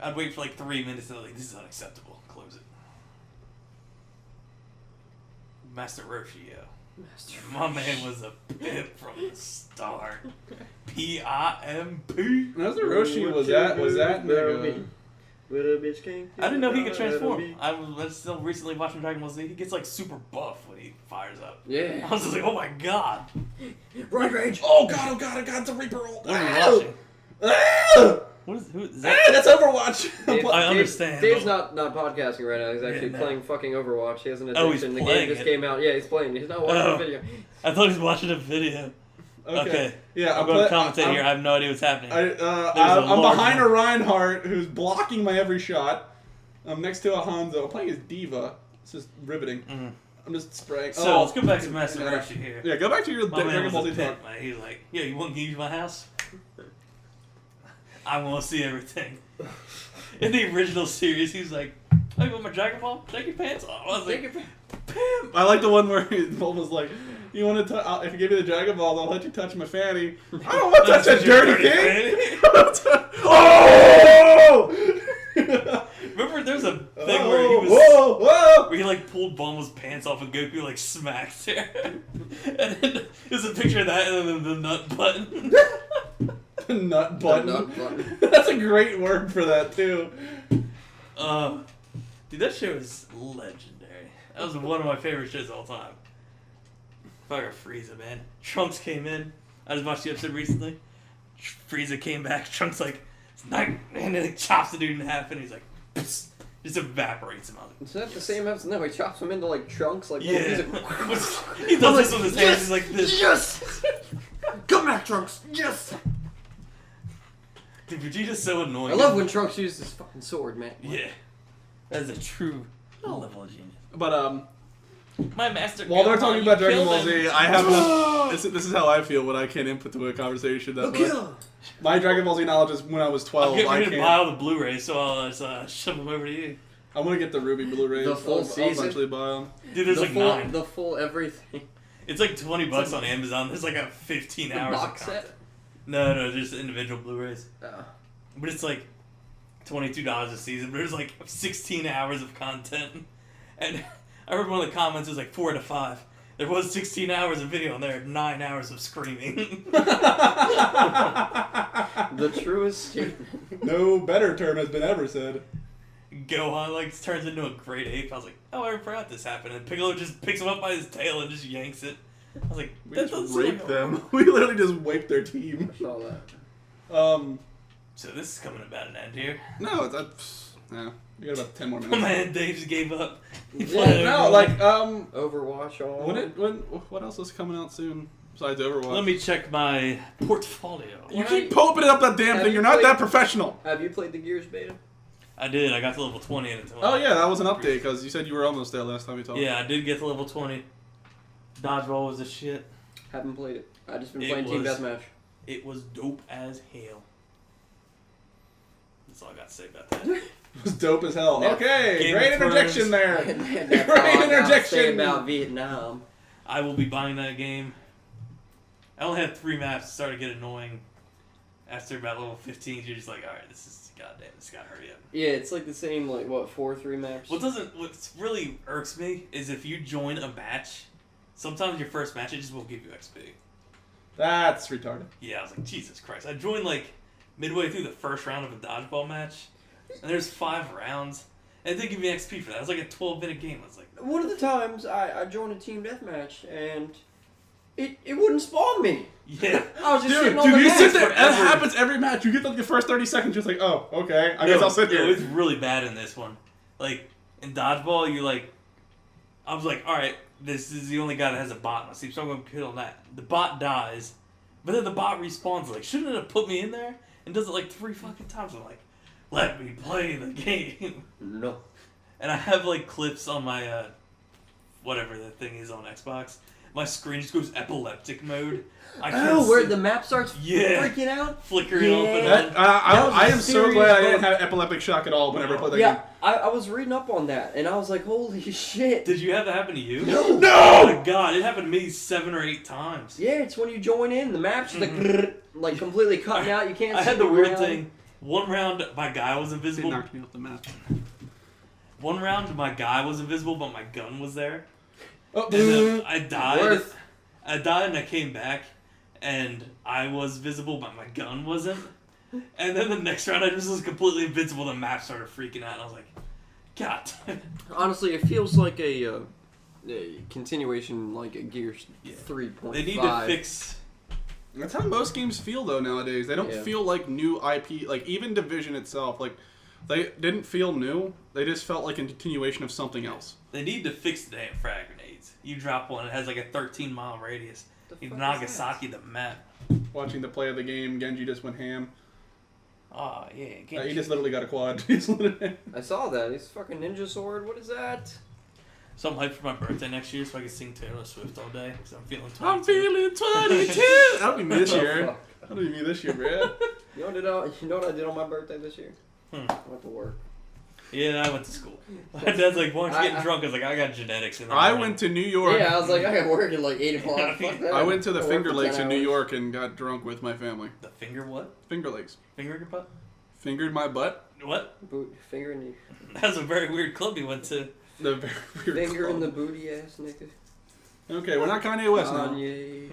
I'd wait for like 3 minutes and like, this is unacceptable. Close it. Master Roshi, yo. My man was a pimp from the start. P-I-M-P. Master Roshi was that nigga. Little bitch king. I didn't know he could transform. I was still recently watching Dragon Ball Z. He gets like super buff when he fires up. Yeah. I was just like, oh my god. Right rage. Oh god, it's a Reaper ult. What are you watching? Who is that? That's Overwatch. I understand. Dave's not podcasting right now. He's actually playing fucking Overwatch. He has an addiction. Oh, he's the playing game just it. came out. Yeah, he's playing. He's not watching the video. I thought he was watching a video. Okay. Yeah, I'm going to commentate here. I have no idea what's happening. I'm behind a Reinhardt who's blocking my every shot. I'm next to a Hanzo. I'm playing as Diva. It's just riveting. Mm. I'm just spraying. So let's go back to Master Roshi here. Yeah, go back to your My man Dragon Ball was a Z talk. pimp, man. He was like, yeah, you want to use my house? I want to see everything. In the original series, he was like, oh, you want my Dragon Ball? Take your pants off. I was like, pimp. I like the one where his mom was like, you want to? If you give me the Dragon Ball, I'll let you touch my fanny. I don't want to touch that dirty thing. Oh! Remember, there's a thing where he was, whoa! where he like pulled Bulma's pants off and Goku like smacked her. And then there's a picture of that and then the nut button. The nut button. The nut button. That's a great word for that too. Dude, that show is legendary. That was one of my favorite shows of all time. Fucking Frieza, man. Trunks came in. I just watched the episode recently. Frieza came back. Trunks like, it's night, and then he chops the dude in half, and he's like, psst, just evaporates him out. Is that the same episode? No, he chops him into like chunks. Like Yeah. He's He does this with his hands. He's like this. Yes. Come back, Trunks. Yes. Dude, Vegeta's so annoying. I love when Trunks uses his fucking sword, man. Yeah. That is a true level of genius. But My master. while they're talking about Dragon Ball Z, Z, I have enough. This is how I feel when I can't input to a conversation. That much. My Dragon Ball Z knowledge is when I was 12. I'll get ready to can't. buy all the Blu-rays, so I'll just shove them over to you. I'm gonna get the Ruby Blu-rays. The full I'll season? eventually buy them. Dude, there's like 9. The full everything. It's like $20 on Amazon. There's like a 15 hours of box content. set? No, just individual Blu-rays. Oh. But it's like $22 a season. But there's like 16 hours of content. And I remember one of the comments was like 4 to 5. There was 16 hours of video and there are 9 hours of screaming. The truest statement. No better term has been ever said. Gohan like turns into a great ape. I was like, oh, I forgot this happened. And Piccolo just picks him up by his tail and just yanks it. I was like, We that just doesn't raped look them. right. We literally just wiped their team. I saw that. So this is coming about an end here. No, that's yeah. We got about 10 more My minutes. man Dave just gave up. He Yeah, played No, Overwatch. like Overwatch all. what else is coming out soon besides Overwatch? Let me check my portfolio. You keep popping up that damn thing. You're not that professional. Have you played the Gears beta? I did. I got to level 20 in it. Oh yeah, that was an update because you said you were almost there last time we talked. Yeah, I did get to level 20. Dodgeball was the shit. Haven't played it. I just been It playing Team was- Deathmatch. It was dope as hell. That's all I got to say about that. It was dope as hell. Yeah. Okay, Game great of interjection Thrones. there. That's all I Great gotta say interjection. about Vietnam. I will be buying that game. I only had 3 maps. It started to get annoying. After about level 15, you're just like, alright, this is goddamn, this gotta hurry up. Yeah, it's like the same, like, what, 4-3 maps? What really irks me is if you join a match, sometimes your first match, it just won't give you XP. That's retarded. Yeah, I was like, Jesus Christ. I joined like midway through the first round of a dodgeball match, and there's 5 rounds, and it didn't give me XP for that. It was like a 12-minute game. I was like, One of the times I joined a Team Deathmatch, and it wouldn't spawn me. yeah. I was just Dude, sitting on the you bench sit there. forever. That happens every match. You get like the first 30 seconds, you're just like, oh, okay. I guess I'll sit here. It was really bad in this one. Like, in dodgeball, I was like, alright, this is the only guy that has a bot in my team, so I'm going to kill that. The bot dies, but then the bot respawns. Like, shouldn't it have put me in there? And does it like 3 fucking times. I'm like, let me play the game. No. And I have like clips on my, whatever the thing is on Xbox. my screen just goes epileptic mode. Where the map starts Yeah. freaking out? Flickering off and That, on. I am so serious glad I bug. didn't have epileptic shock at all whenever I played that Yeah, game. I was reading up on that, and I was like, holy shit. Did you have that happen to you? No. Oh my god, it happened to me 7 or 8 times. Yeah, it's when you join in, the map's just like completely cutting out, you can't see I had the weird around. thing. One round, my guy was It invisible. knocked me off the map. One round, my guy was invisible, but my gun was there. Oh, And then I died. Worth. I died and I came back, and I was visible, but my gun wasn't. And then the next round, I just was completely invincible. The map started freaking out, and I was like, God. Honestly, it feels like a continuation, like a Gears 3.5. They need to fix. That's how most games feel though nowadays. They don't Yeah. feel like new IP. Like even Division itself, like they didn't feel new. They just felt like a continuation of something else. They need to fix the damn frag grenades. You drop one, it has like a 13-mile radius. The You fuck is Nagasaki the map. Watching the play of the game, Genji just went ham. Oh yeah, He just literally got a quad. He's literally- I saw that. He's fucking ninja sword. What is that? So I'm hyped for my birthday next year, so I can sing Taylor Swift all day. Because I'm feeling 22. I'm feeling 22. That'll be me this year. fuck. That'll be me this year, Brad. You know what I did on my birthday this year? I went to work. Yeah, I went to school. My dad's like, why don't you get drunk? I was like, I got genetics. In the I morning. went to New York. Yeah, I was like, I got work at like 8 o'clock. Fuck that. I went to the I worked Finger for Lakes 10 in New hours. York and got drunk with my family. The finger what? Finger Lakes. Finger in your butt? Fingered my butt. What? Boot, finger in That was a very weird club you went to. The very the weird finger in club. the booty ass nigga. Okay, we're not Kanye West now. Kanye.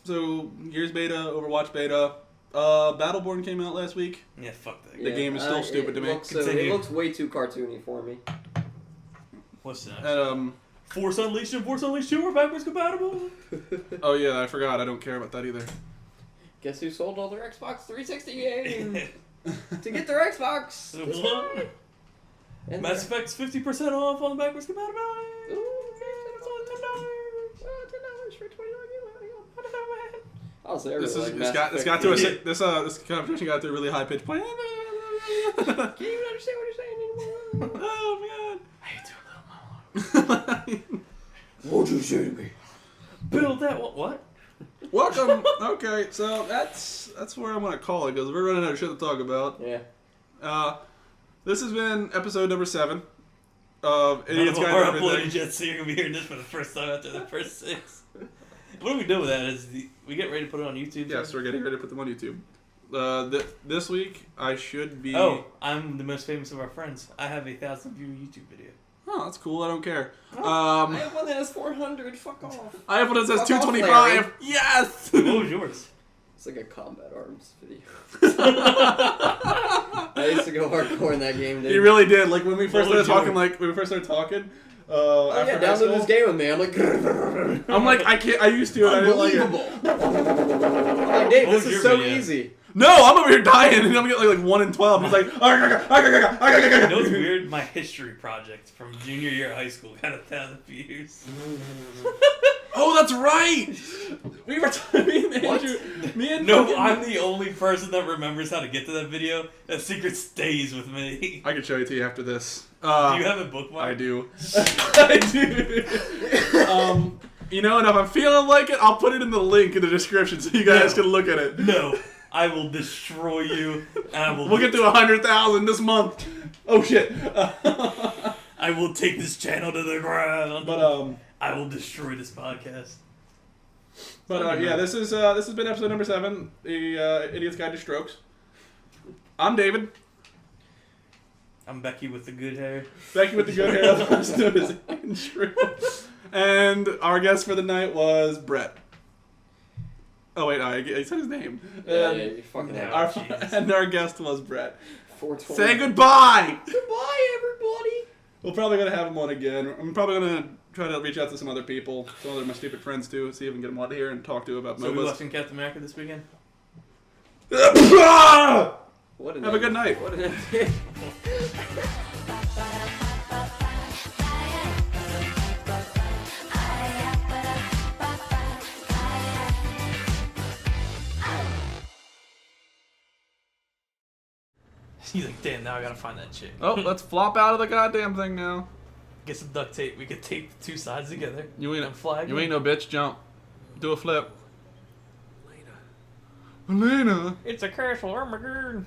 So Gears beta, Overwatch beta. Battleborn came out last week. Yeah, fuck that. The game is still stupid to me. it Continue. looks way too cartoony for me. What's next? And, Force Unleashed and Force Unleashed 2 are backwards compatible? oh yeah, I forgot. I don't care about that either. Guess who sold all their Xbox 360 games to get their Xbox? This guy. And Mass Effect's 50% off on backwards compatibility. $10 for 20 Honestly, I really This like Mass got Effect. to this competition got to a really high pitch point. Can't even understand what you're saying anymore. Oh I hate to a little monologue. What'd you say to me? Build that one. What? Welcome. Okay, so that's where I'm gonna call it because we're running out of shit to talk about. Yeah. This has been episode number 7 of Idiots Guide to We're uploading Everything. yet, so you're gonna be hearing this for the first time after the first 6. What do we do with that? We get ready to put it on YouTube? Yes, we're getting ready to put them on YouTube. This week I should be. Oh, I'm the most famous of our friends. I have a 1,000-view YouTube video. Oh, that's cool. I don't care. I have one that has 400. Fuck off. I have one that says Fuck off, 225. Larry. Yes. What was yours? It's like a combat arms video. I used to go hardcore in that game, dude. He really did. Like when we first What was started talking. yours? Like when we first started talking. Oh After yeah, high download school, this game with me. I'm like, I'm like I can't. I used to. And I didn't like it. unbelievable. I'm like, Dave, What this was is your so video? easy. No, I'm over here dying, and I'm getting like 1 in 12. He's like, You know what's weird? My history project from junior year of high school got 1,000 views. oh, that's right. We were me and Andrew. Me and No, fucking- I'm the only person that remembers how to get to that video. That secret stays with me. I can show it to you after this. Do you have a bookmark? I do. I do. You know, and if I'm feeling like it, I'll put it in the link in the description so you guys can look at it. No, I will destroy you. And I will. We'll get to 100,000 this month. Oh shit. I will take this channel to the ground. But I will destroy this podcast. yeah, this has been episode number 7, the Idiot's Guide to Strokes. I'm David. I'm Becky with the good hair. Becky with the good hair, otherwise known as Andrew. And our guest for the night was Brett. Oh wait, no, I said his name. Yeah, you fucking have. Our, Jesus. and our guest was Brett. 420. Say goodbye! Goodbye, everybody. We're probably going to have him on again. I'm probably going to try to reach out to some other people, some other of my stupid friends too, see if we can get them on here and talk to about So we MOBAs. watching Captain America this weekend? What an Have a good night. What an He's like, damn, now I gotta find that chick. Oh, let's flop out of the goddamn thing now. Get some duct tape. We could tape the two sides together. You ain't and flag. You ain't no bitch. Jump. Do a flip. Elena. It's a castle. Oh my god.